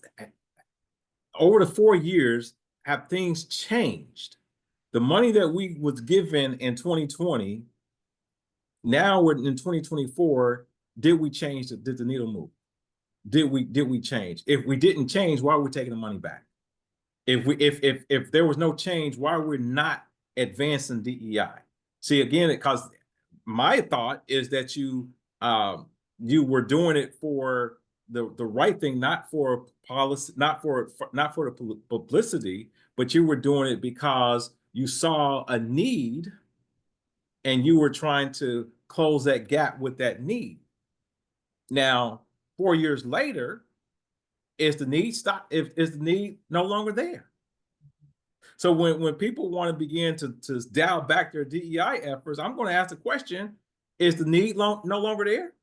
B: over the 4 years have things changed? The money that we was given in 2020, now we're in 2024. Did we change? Did the needle move? Did we change? If we didn't change, why are we taking the money back? If there was no change, why are we not advancing DEI? See, again, because my thought is that you were doing it for the right thing, not for policy, not for the publicity, but you were doing it because you saw a need and you were trying to close that gap with that need. Now, 4 years later, is the need stop? If is the need no longer there? So when people want to begin to dial back their DEI efforts, I'm going to ask the question: is the need no longer there?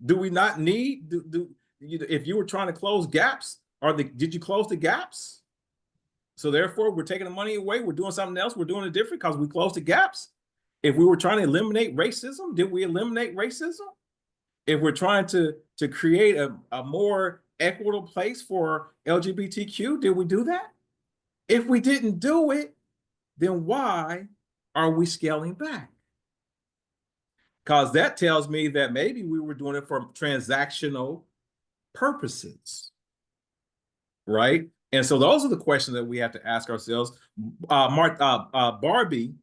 B: Do we not need if you were trying to close gaps, did you close the gaps? So therefore, we're taking the money away. We're doing something else. We're doing it different because we closed the gaps. If we were trying to eliminate racism, did we eliminate racism? If we're trying to create a more equitable place for LGBTQ, did we do that? If we didn't do it, then why are we scaling back? Because that tells me that maybe we were doing it for transactional purposes, right? And so those are the questions that we have to ask ourselves. Barbie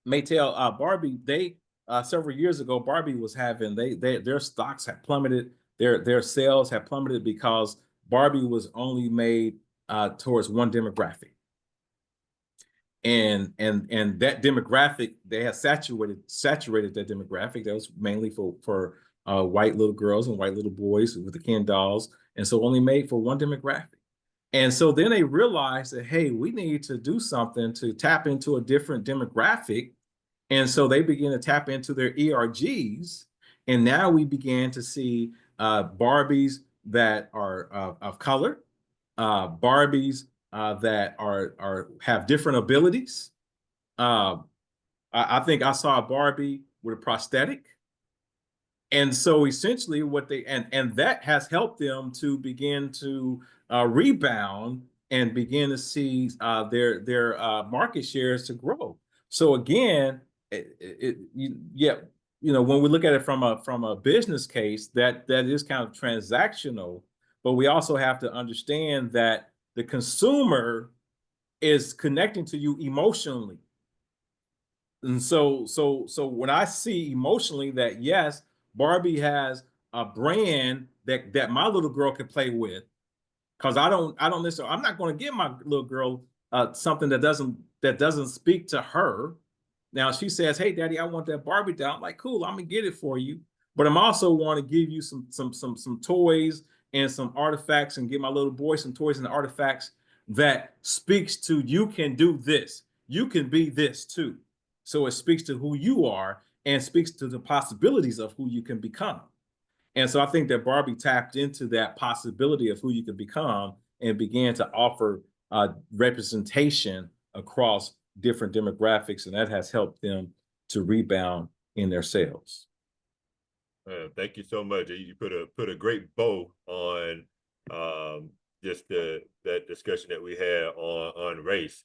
B: Barbie, they several years ago, Barbie was having their stocks had plummeted, their sales had plummeted because Barbie was only made towards one demographic. And that demographic, they had saturated that demographic. That was mainly for white little girls and white little boys with the Ken dolls, and so only made for one demographic. And so then they realized that, hey, we need to do something to tap into a different demographic. And so they began to tap into their ERGs, and now we began to see Barbies that are of color, Barbies that are have different abilities. Uh, I think I saw a Barbie with a prosthetic, and so essentially what they and that has helped them to begin to rebound and begin to see their market shares to grow. So again, yeah, when we look at it from a business case, that is kind of transactional, but we also have to understand that the consumer is connecting to you emotionally. And so when I see emotionally that yes, Barbie has a brand that my little girl could play with, because I don't necessarily, I'm not going to give my little girl something that doesn't speak to her. Now she says, "Hey, Daddy, I want that Barbie doll." I'm like, "Cool, I'm gonna get it for you." But I'm also want to give you some toys and some artifacts, and give my little boy some toys and artifacts that speaks to you can do this, you can be this too. So it speaks to who you are and speaks to the possibilities of who you can become. And so I think that Barbie tapped into that possibility of who you could become and began to offer representation across different demographics, and that has helped them to rebound in their sales.
A: Thank you so much. You put a great bow on just that discussion that we had on race.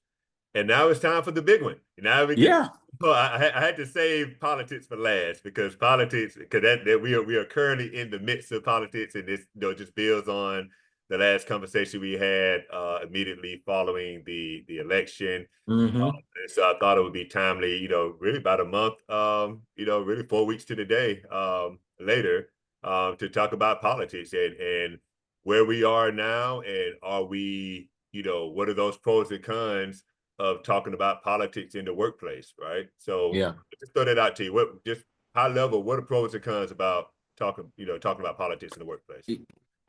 A: And now it's time for the big one. Now we get.
B: Yeah,
A: Well, I had to save politics for last because politics, because that we are currently in the midst of politics, and this just builds on the last conversation we had immediately following the election.
B: mm-hmm.
A: And so I thought it would be timely, really about a month, really 4 weeks to the day later, to talk about politics and where we are now, and are we, what are those pros and cons of talking about politics in the workplace, right? So
B: Yeah.
A: just throw that out to you. What just high level, what are pros and cons about talking about politics in the workplace?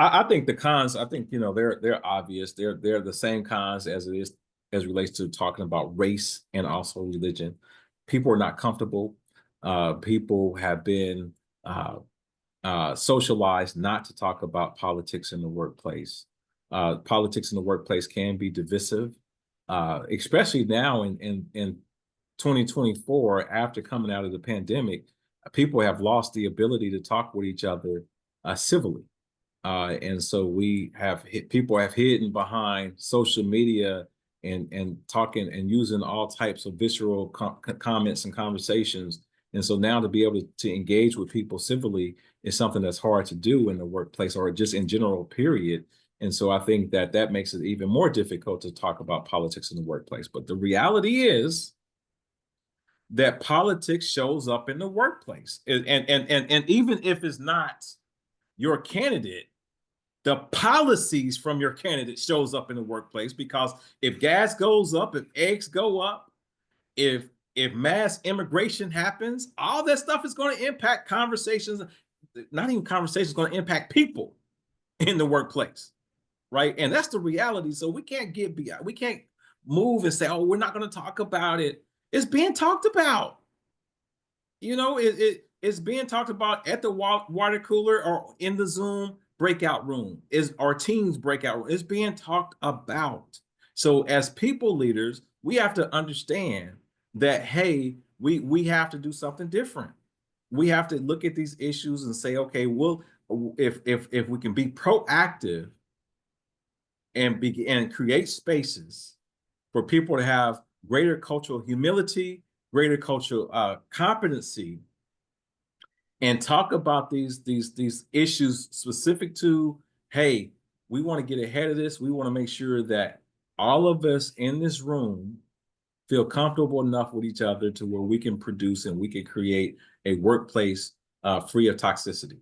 B: I think the cons, I think, they're obvious. They're the same cons as it is as it relates to talking about race and also religion. People are not comfortable. People have been uh, socialized not to talk about politics in the workplace. Politics in the workplace can be divisive, especially now in 2024, after coming out of the pandemic. People have lost the ability to talk with each other civilly. And so people have hidden behind social media and talking and using all types of visceral comments and conversations. And so now to be able to engage with people civilly is something that's hard to do in the workplace or just in general, period. And so I think that that makes it even more difficult to talk about politics in the workplace. But the reality is that politics shows up in the workplace. And even if it's not your candidate, the policies from your candidate shows up in the workplace, because if gas goes up, if eggs go up, if mass immigration happens, all that stuff is going to impact conversations. Not even conversations, going to impact people in the workplace, right? And that's the reality. So we can't get beyond, we can't move and say, oh, we're not going to talk about it. It's being talked about. It's being talked about at the water cooler or in the Zoom breakout room. Is our team's breakout room? It's being talked about. So as people leaders, we have to understand that, hey, we have to do something different. We have to look at these issues and say, okay, well, if we can be proactive and create spaces for people to have greater cultural humility, greater cultural competency, and talk about these issues specific to, hey, we want to get ahead of this. We want to make sure that all of us in this room feel comfortable enough with each other to where we can produce and we can create a workplace free of toxicity.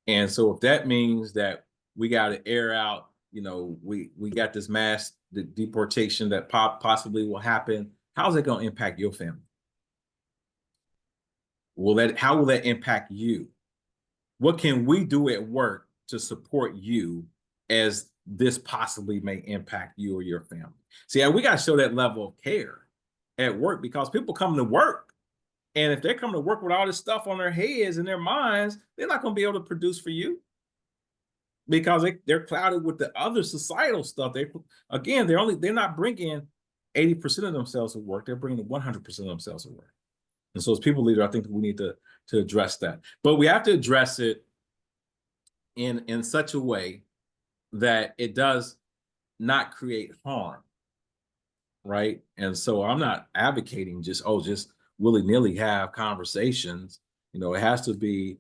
B: And so if that means that we got to air out, we got this mass deportation that possibly will happen, how's it going to impact your family? How will that impact you? What can we do at work to support you as this possibly may impact you or your family? See, we got to show that level of care at work, because people come to work, and if they're coming to work with all this stuff on their heads and their minds, they're not going to be able to produce for you, because they're clouded with the other societal stuff. They're not bringing 80% of themselves to work. They're bringing 100% of themselves to work. And so as people leader, I think we need to address that. But we have to address it in such a way that it does not create harm, right? And so I'm not advocating just willy-nilly have conversations. It has to be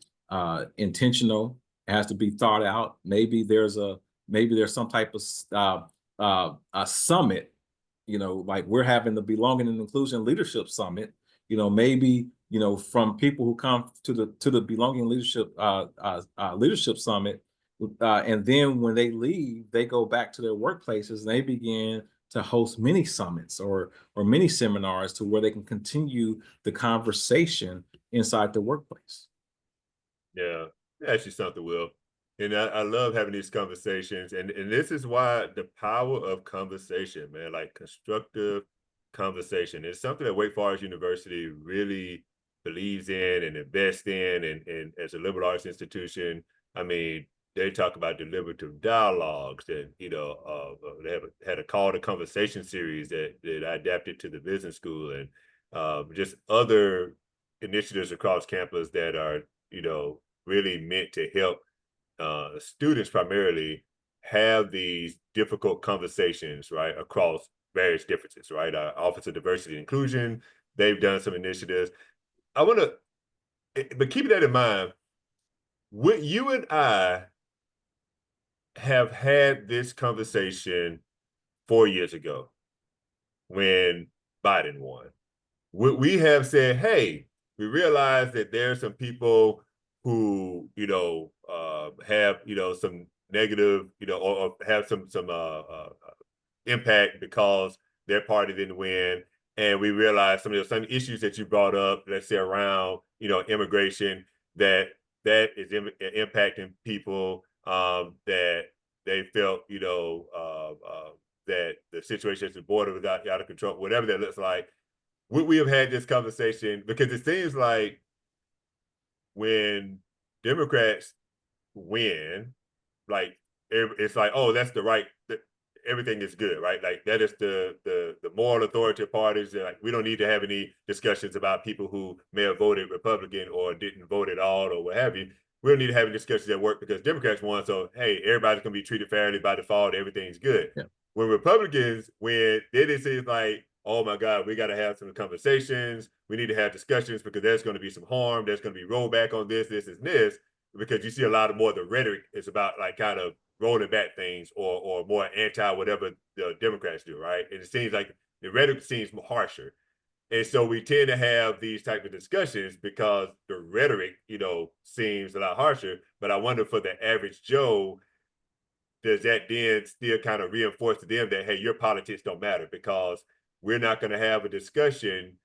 B: intentional. It has to be thought out. Maybe there's some type of a summit, like we're having the Belonging and Inclusion Leadership Summit. Maybe from people who come to the Belonging Leadership Leadership Summit, and then when they leave, they go back to their workplaces and they begin to host mini summits or mini seminars to where they can continue the conversation inside the workplace.
A: Yeah, actually something, Will. And I love having these conversations. And this is why the power of conversation, man, like constructive conversation, is something that Wake Forest University really believes in and invests in. And as a liberal arts institution, I mean, they talk about deliberative dialogues, and they had a call to conversation series that I adapted to the business school, and just other initiatives across campus that are really meant to help students primarily have these difficult conversations, right, across various differences, right? Office of Diversity and Inclusion, they've done some initiatives. I want to, but keeping that in mind, would you and I have had this conversation 4 years ago when Biden won? Would we have said, hey, we realize that there are some people who, have, some negative, or have some impact because their party didn't win. And we realize some issues that you brought up, let's say around, immigration, that is impacting people. that they felt, that the situation at the border was out of control, whatever that looks like. We have had this conversation because it seems like when Democrats win, like it's like, oh, that's the right. Everything is good, right? Like that is the moral authority parties. Like we don't need to have any discussions about people who may have voted Republican or didn't vote at all or what have you. We don't need to have any discussions at work because Democrats won. So hey, everybody's gonna be treated fairly by default. Everything's good.
B: Yeah.
A: When Republicans win, then it seems like, oh my God, we got to have some conversations. We need to have discussions because there's going to be some harm. There's going to be rollback on this, and this because you see a lot of more of the rhetoric is about like kind of rolling back things or more anti whatever the Democrats do, right? And it seems like the rhetoric seems harsher. And so we tend to have these type of discussions because the rhetoric, seems a lot harsher. But I wonder for the average Joe, does that then still kind of reinforce to them that, hey, your politics don't matter because we're not going to have a discussion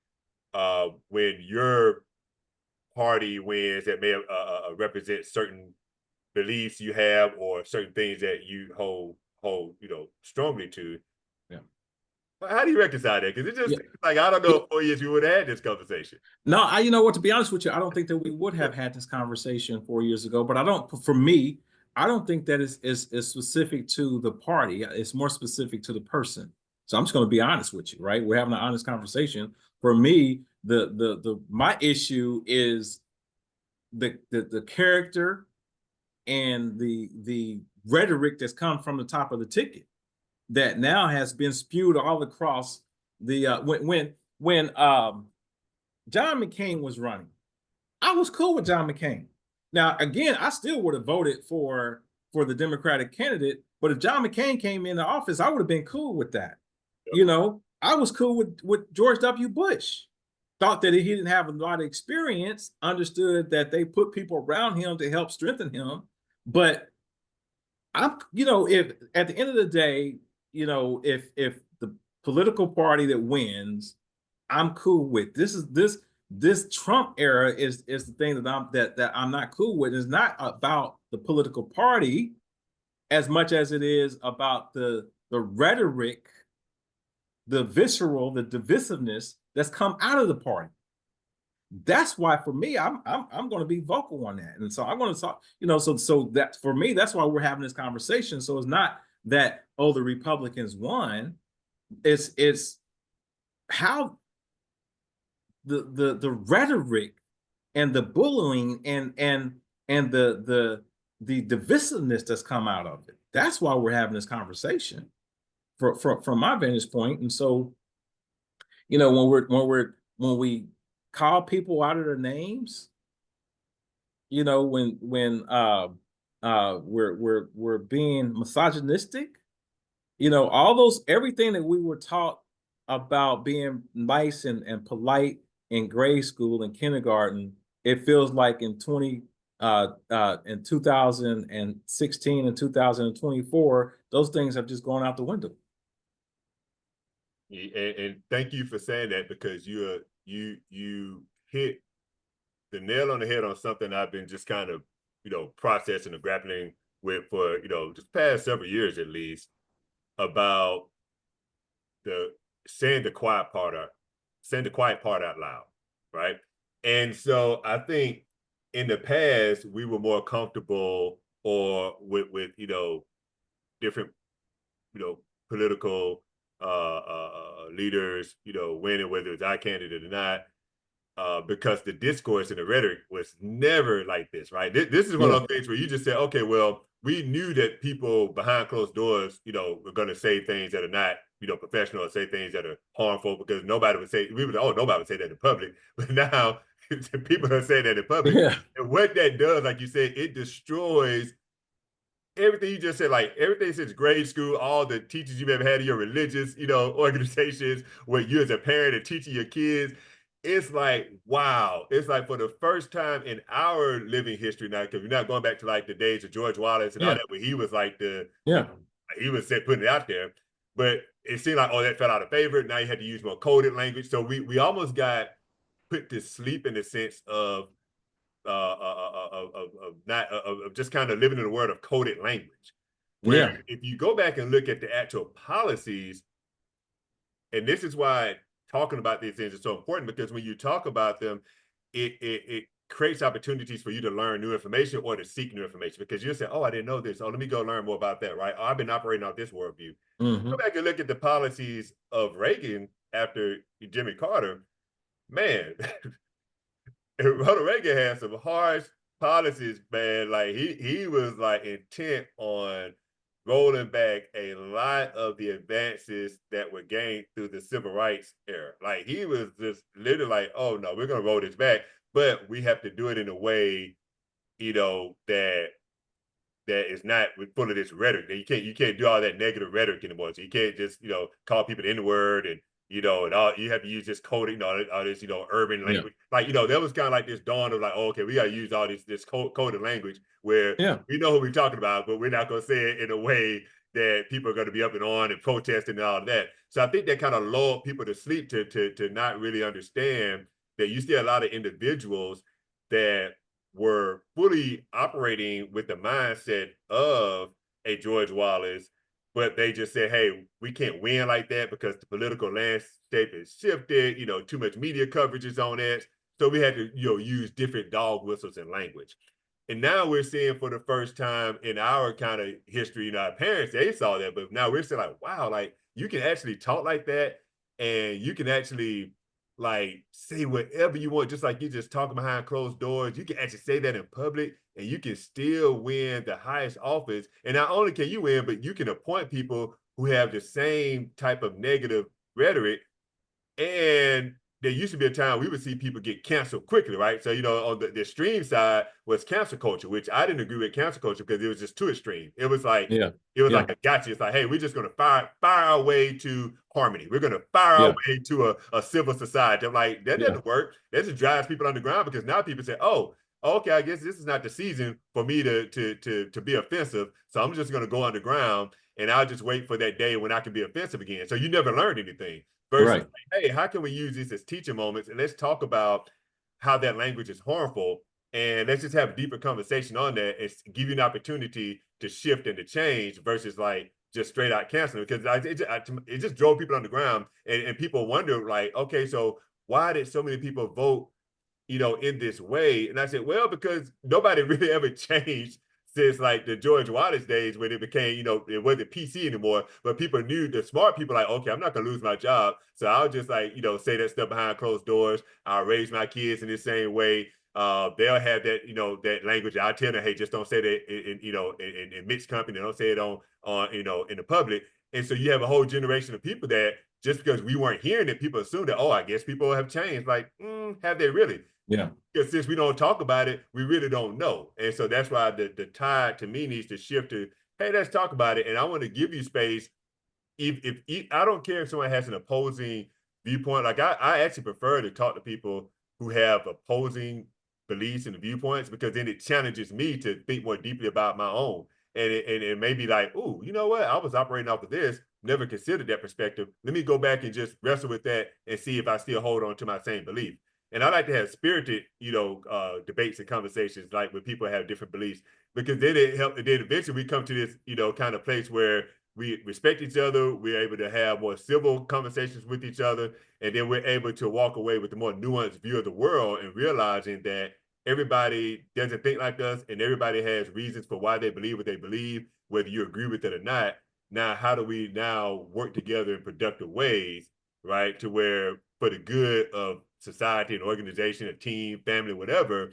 A: when your party wins that may represent certain beliefs you have or certain things that you hold strongly to.
B: Yeah.
A: How do you reconcile that? Because it just
B: Yeah.
A: seems like I don't know
B: Yeah.
A: if 4 years we would have had this conversation.
B: No, you know what, to be honest with you, I don't think that we would have had this conversation 4 years ago, but for me, I don't think that is specific to the party. It's more specific to the person. So I'm just going to be honest with you, right? We're having an honest conversation. For me, my issue is the character and the rhetoric that's come from the top of the ticket that now has been spewed all across the when John McCain was running. I was cool with John McCain. Now, again, I still would have voted for the Democratic candidate, but if John McCain came into office, I would have been cool with that.
A: Yep.
B: I was cool with George W. Bush. Thought that he didn't have a lot of experience, understood that they put people around him to help strengthen him. But if at the end of the day, if the political party that wins, I'm cool with. This Trump era is the thing that I'm not cool with. It's not about the political party as much as it is about the rhetoric, the visceral, the divisiveness that's come out of the party. That's why for me, I'm going to be vocal on that, and so I'm going to talk. So that for me, that's why we're having this conversation. So it's not that, oh, the Republicans won. It's how the rhetoric and the bullying and the divisiveness that's come out of it. That's why we're having this conversation from my vantage point. And so, when we call people out of their names, when we're being misogynistic, all those everything that we were taught about being nice and polite in grade school and kindergarten, it feels like in 2016 and 2024, those things have just gone out the window.
A: And thank you for saying that because you hit the nail on the head on something I've been just kind of processing and grappling with for just past several years at least about the saying the quiet part out, saying the quiet part out loud, right? And so I think in the past we were more comfortable or with different political leaders winning, whether it's our candidate or not, because the discourse and the rhetoric was never like this, right? This is one
B: Yeah,
A: of those things where you just say, okay, well, we knew that people behind closed doors, were going to say things that are not, professional, or say things that are harmful because nobody would say, nobody would say that in public. But now people are saying that in public.
B: yeah,
A: And what that does, like you said, it destroys everything you just said, like everything since grade school, all the teachers you've ever had in your religious, organizations, where you as a parent and teaching your kids, it's like, wow. It's like for the first time in our living history now, because we're not going back to like the days of George Wallace and all
B: yeah,
A: that, where he was like
B: yeah,
A: he was putting it out there. But it seemed like, oh, that fell out of favor. Now you had to use more coded language. So we almost got put to sleep in the sense not of just kind of living in a world of coded language. Where
B: Yeah.
A: if you go back and look at the actual policies, and this is why talking about these things is so important, because when you talk about them, it creates opportunities for you to learn new information or to seek new information, because you say, oh, I didn't know this. Oh, let me go learn more about that, right? Oh, I've been operating off this worldview. Go
B: Hmm.
A: back and look at the policies of Reagan after Jimmy Carter. Man, Ronald Reagan had some harsh policies, man. Like he was like intent on rolling back a lot of the advances that were gained through the civil rights era. Like he was just literally like, oh no, we're gonna roll this back, but we have to do it in a way, that is not full of this rhetoric. That you can't do all that negative rhetoric anymore. So you can't just call people the N word, and and all you have to use this coding, all this urban
B: Yeah.
A: language. Like that was kind of like this dawn of like, oh, okay, we got to use all this coded language where
B: Yeah.
A: we know who we're talking about, but we're not going to say it in a way that people are going to be up and on and protesting and all of that. So I think that kind of lulled people to sleep to not really understand that you see a lot of individuals that were fully operating with the mindset of a George Wallace, but they just said, hey, we can't win like that because the political landscape has shifted, too much media coverage is on it. So we had to, use different dog whistles and language. And now we're seeing for the first time in our kind of history, our parents, they saw that, but now we're still like, wow, like you can actually talk like that, and you can actually like say whatever you want, just like you just talking behind closed doors. You can actually say that in public, and you can still win the highest office. And not only can you win, but you can appoint people who have the same type of negative rhetoric. And there used to be a time we would see people get canceled quickly, right? So, on the extreme side was cancel culture, which I didn't agree with cancel culture because it was just too extreme. It was like,
B: Yeah.
A: like
B: Yeah.
A: a gotcha. It's like, hey, we're just gonna fire our way to harmony. We're gonna fire our
B: Yeah.
A: way to a civil society. I'm like, that
B: Yeah.
A: doesn't work. That just drives people underground, because now people say, oh, okay, I guess this is not the season for me to be offensive. So I'm just gonna go underground, and I'll just wait for that day when I can be offensive again. So you never learned anything. Versus,
B: Right.
A: hey, how can we use this as teaching moments, and let's talk about how that language is harmful, and let's just have a deeper conversation on that and give you an opportunity to shift and to change, versus like just straight out canceling, because it just drove people on the ground, and people wonder like, okay, so why did so many people vote in this way? And I said, well, because nobody really ever changed since like the George Wallace days, when it became, it wasn't PC anymore, but people knew, the smart people, like, okay, I'm not gonna lose my job. So I'll just like, say that stuff behind closed doors. I'll raise my kids in the same way. They'll have that, that language. I'll tell them, hey, just don't say that in mixed company. Don't say it on, in the public. And so you have a whole generation of people that just because we weren't hearing it, people assume that, oh, I guess people have changed. Like, have they really?
B: Yeah.
A: Because since we don't talk about it, we really don't know. And so that's why the tide to me needs to shift to, hey, let's talk about it. And I want to give you space. If I don't care if someone has an opposing viewpoint, like I actually prefer to talk to people who have opposing beliefs and viewpoints, because then it challenges me to think more deeply about my own. And it may be like, oh, you know what? I was operating off of this, never considered that perspective. Let me go back and just wrestle with that and see if I still hold on to my same belief. And I like to have spirited, debates and conversations, like when people have different beliefs, because then it helps. Then eventually we come to this, kind of place where we respect each other. We're able to have more civil conversations with each other. And then we're able to walk away with a more nuanced view of the world, and realizing that everybody doesn't think like us, and everybody has reasons for why they believe what they believe, whether you agree with it or not. Now, how do we now work together in productive ways, right? To where, for the good of society, an organization, a team, family, whatever,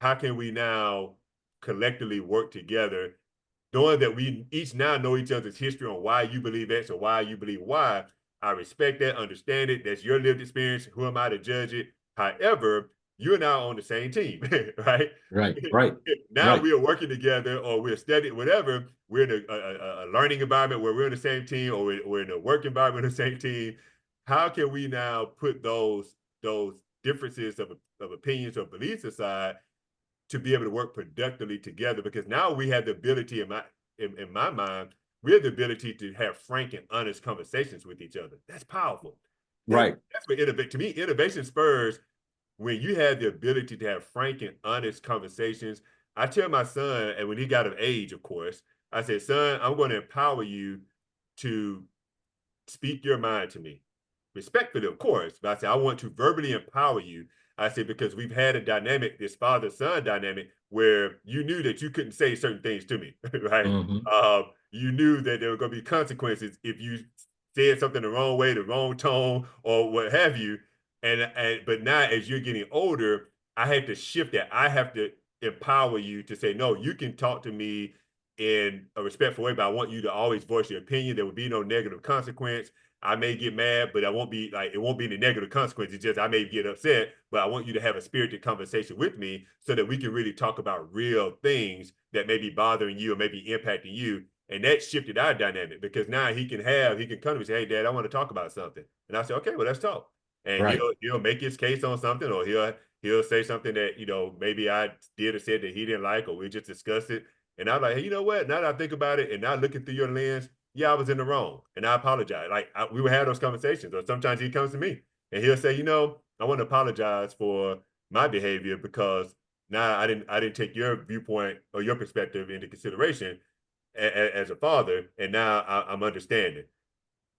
A: how can we now collectively work together, knowing that we each now know each other's history on why you believe X or why you believe Y. I respect that, understand it. That's your lived experience. Who am I to judge it? However, you and I are on the same team, right?
B: Right. Right.
A: Now
B: Right.
A: we are working together, or we're studying, whatever. We're in a learning environment where we're in the same team, or we're in a work environment in the same team. How can we now put those differences of opinions or beliefs aside to be able to work productively together? Because now we have the ability, in my mind, we have the ability to have frank and honest conversations with each other. That's powerful.
B: Right.
A: That's what innovate to me. Innovation spurs when you have the ability to have frank and honest conversations I tell my son, and when he got of age, of course, I said, son, I'm going to empower you to speak your mind to me. Respectfully, of course, but I said, I want to verbally empower you. I said, because we've had a dynamic, this father-son dynamic, where you knew that you couldn't say certain things to me, right?
B: Hmm.
A: You knew that there were going to be consequences if you said something the wrong way, the wrong tone, or what have you. And but now as you're getting older, I had to shift that. I have to empower you to say, no, you can talk to me in a respectful way, but I want you to always voice your opinion. There will be no negative consequence. I may get mad, but I won't be like, it won't be any negative consequences. Just I may get upset, but I want you to have a spirited conversation with me so that we can really talk about real things that may be bothering you or maybe impacting you. And that shifted our dynamic because now he can come to me and say, hey, Dad, I want to talk about something. And I say, okay, well, let's talk. And
B: Right.
A: he'll make his case on something, or he'll say something that, maybe I did or said that he didn't like, or we just discussed it. And I'm like, hey, you know what? Now that I think about it and now looking through your lens, yeah, I was in the wrong, and I apologize. Like we would have those conversations, or sometimes he comes to me and he'll say, I want to apologize for my behavior because now I didn't take your viewpoint or your perspective into consideration as a father, and now I'm understanding.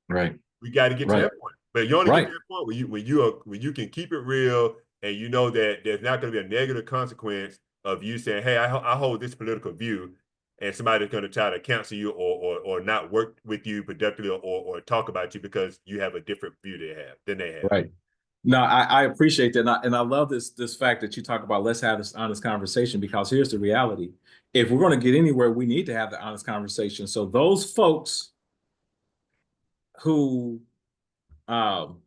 B: Right.
A: We got to get to
B: Right.
A: that point, but you only get to
B: Right.
A: that point when you can keep it real, and you know that there's not going to be a negative consequence of you saying, "Hey, I hold this political view," and somebody's going to try to cancel you or not work with you productively or talk about you because you have a different view than they have.
B: Right. No, I appreciate that, and I love this fact that you talk about. Let's have this honest conversation, because here's the reality: if we're going to get anywhere, we need to have the honest conversation. So those folks who um,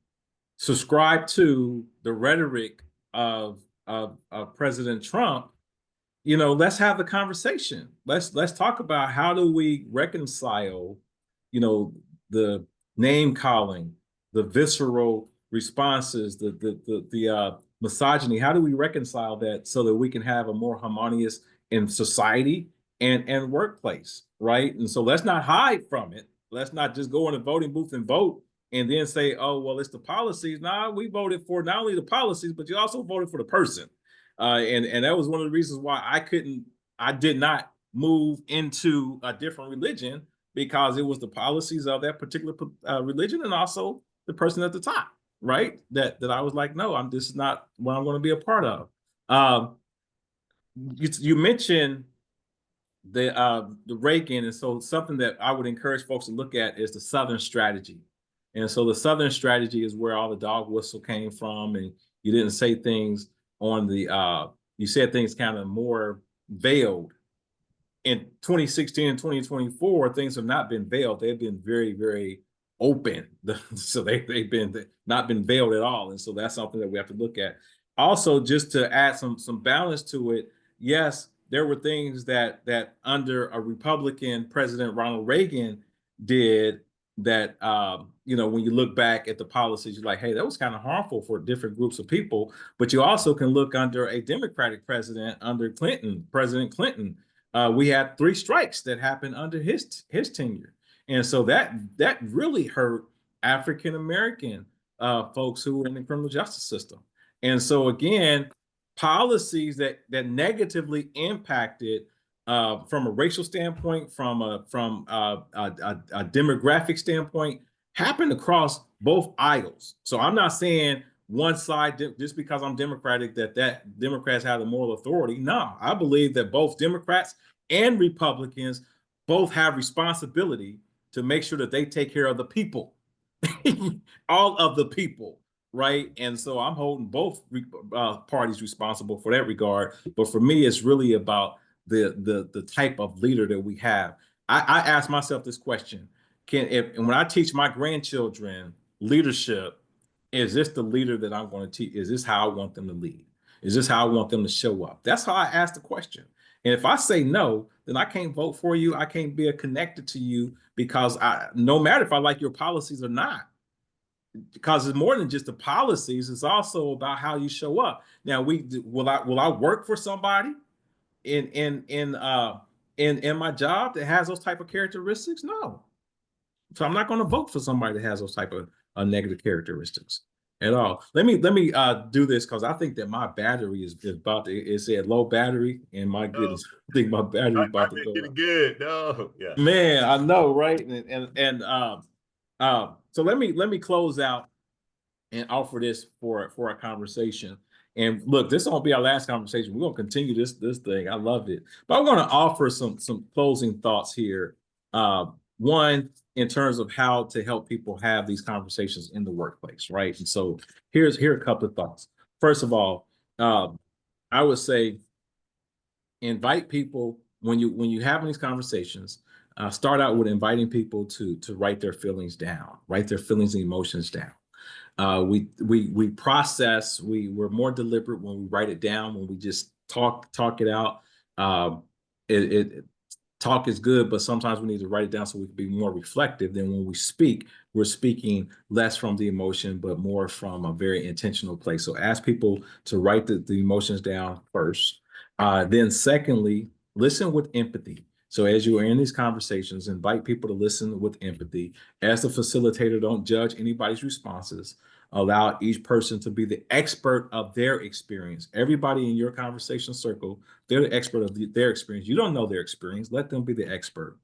B: subscribe to the rhetoric of President Trump, let's have the conversation. Let's talk about how do we reconcile, you know, the name calling, the visceral responses, the misogyny. How do we reconcile that so that we can have a more harmonious in society and workplace, right? And so let's not hide from it. Let's not just go in the voting booth and vote and then say, oh, well, it's the policies. Nah, we voted for not only the policies, but you also voted for the person. And that was one of the reasons why I did not move into a different religion, because it was the policies of that particular religion and also the person at the top, right? That I was like, no, this is not what I'm going to be a part of. Um, you mentioned the Reagan, and so something that I would encourage folks to look at is the Southern strategy. And so the Southern strategy is where all the dog whistle came from, and you didn't say things on the you said things kind of more veiled. In 2016 and 2024, things have not been veiled. They've been very, very open. So they've been not been veiled at all. And so that's something that we have to look at. Also, just to add some balance to it, yes, there were things that under a Republican President Ronald Reagan did that when you look back at the policies, you're like, hey, that was kind of harmful for different groups of people. But you also can look under a Democratic president under President Clinton. We had three strikes that happened under his tenure, and so that really hurt African American folks who were in the criminal justice system. And so again, policies that negatively impacted from a racial standpoint, from a demographic standpoint, happened across both aisles. So I'm not saying one side, just because I'm Democratic, that Democrats have the moral authority. No, I believe that both Democrats and Republicans both have responsibility to make sure that they take care of the people, all of the people, right? And so I'm holding both parties responsible for that regard. But for me, it's really about the type of leader that we have. I ask myself this question: and when I teach my grandchildren leadership, is this the leader that I'm going to teach? Is this how I want them to lead? Is this how I want them to show up? That's how I ask the question. And if I say no, then I can't vote for you. I can't be connected to you, because no matter if I like your policies or not, because it's more than just the policies. It's also about how you show up. Now, will I work for somebody in my job that has those type of characteristics? No. So I'm not going to vote for somebody that has those type of negative characteristics. at all. Let me do this because I think that my battery is about to. It said low battery, and my
A: No,
B: goodness, I think my battery
A: I've
B: about to
A: been
B: go
A: getting
B: out.
A: good. No, yeah.
B: Man, I know, right? So let me close out and offer this for a conversation. And look, this won't be our last conversation. We're gonna continue this thing. I love it. But I want to offer some closing thoughts here. One, in terms of how to help people have these conversations in the workplace, right? And so here are a couple of thoughts. First of all, I would say invite people when you having these conversations. Start out with inviting people to write their feelings down, write their feelings and emotions down. We process. We're more deliberate when we write it down. When we just talk it out. Um, it talk is good, but sometimes we need to write it down so we can be more reflective. Then when we speak, we're speaking less from the emotion, but more from a very intentional place. So ask people to write the emotions down first. Then secondly, listen with empathy. So as you are in these conversations, invite people to listen with empathy. As the facilitator, don't judge anybody's responses. Allow each person to be the expert of their experience. Everybody in your conversation circle, they're the expert of their experience. You don't know their experience. Let them be the expert.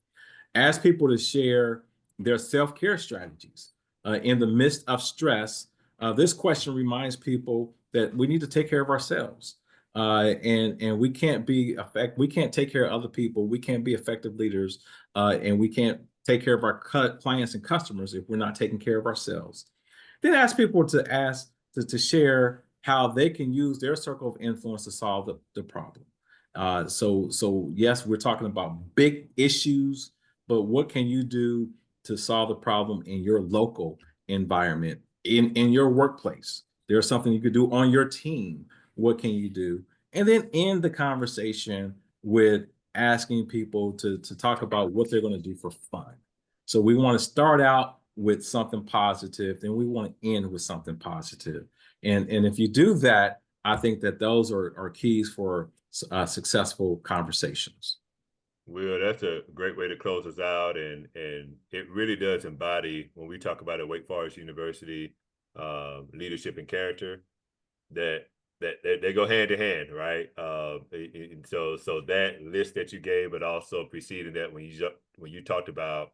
B: Ask people to share their self care strategies in the midst of stress. This question reminds people that we need to take care of ourselves. And we can't we can't take care of other people. We can't be effective leaders, and we can't take care of our clients and customers if we're not taking care of ourselves. Then ask people to share how they can use their circle of influence to solve the problem. So yes, we're talking about big issues, but what can you do to solve the problem in your local environment, in your workplace? There's something you could do on your team. What can you do? And then end the conversation with asking people to talk about what they're going to do for fun. So we want to start out with something positive, then we want to end with something positive. And if you do that, I think that those are keys for successful conversations.
A: Well, that's a great way to close us out, and it really does embody when we talk about at Wake Forest University, leadership and character. That that they go hand in hand, right? And so that list that you gave, but also preceding that when you talked about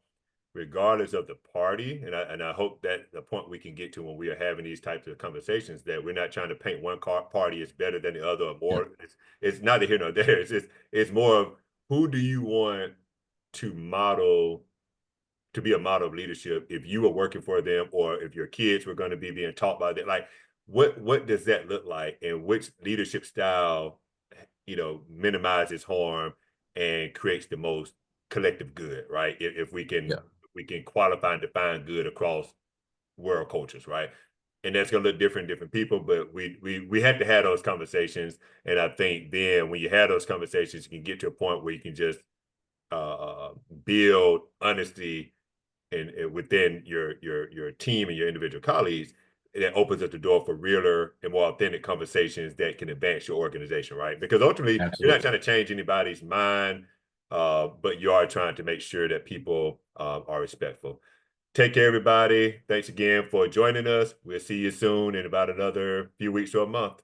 A: regardless of the party, and I hope that the point we can get to when we are having these types of conversations that we're not trying to paint one party as better than the other or
B: Yeah,
A: more. It's not here nor there. It's more of who do you want to model to be a model of leadership if you were working for them or if your kids were going to be being taught by them. Like what does that look like, and which leadership style minimizes harm and creates the most collective good, right? If
B: yeah,
A: we can qualify and define good across world cultures, right? And that's gonna look different in different people, but we have to have those conversations. And I think then when you have those conversations, you can get to a point where you can just build honesty and within your team and your individual colleagues. That opens up the door for realer and more authentic conversations that can advance your organization, right? Because ultimately, you're not
B: absolutely.
A: trying to change anybody's mind, but you are trying to make sure that people are respectful. Take care, everybody. Thanks again for joining us. We'll see you soon in about another few weeks or a month.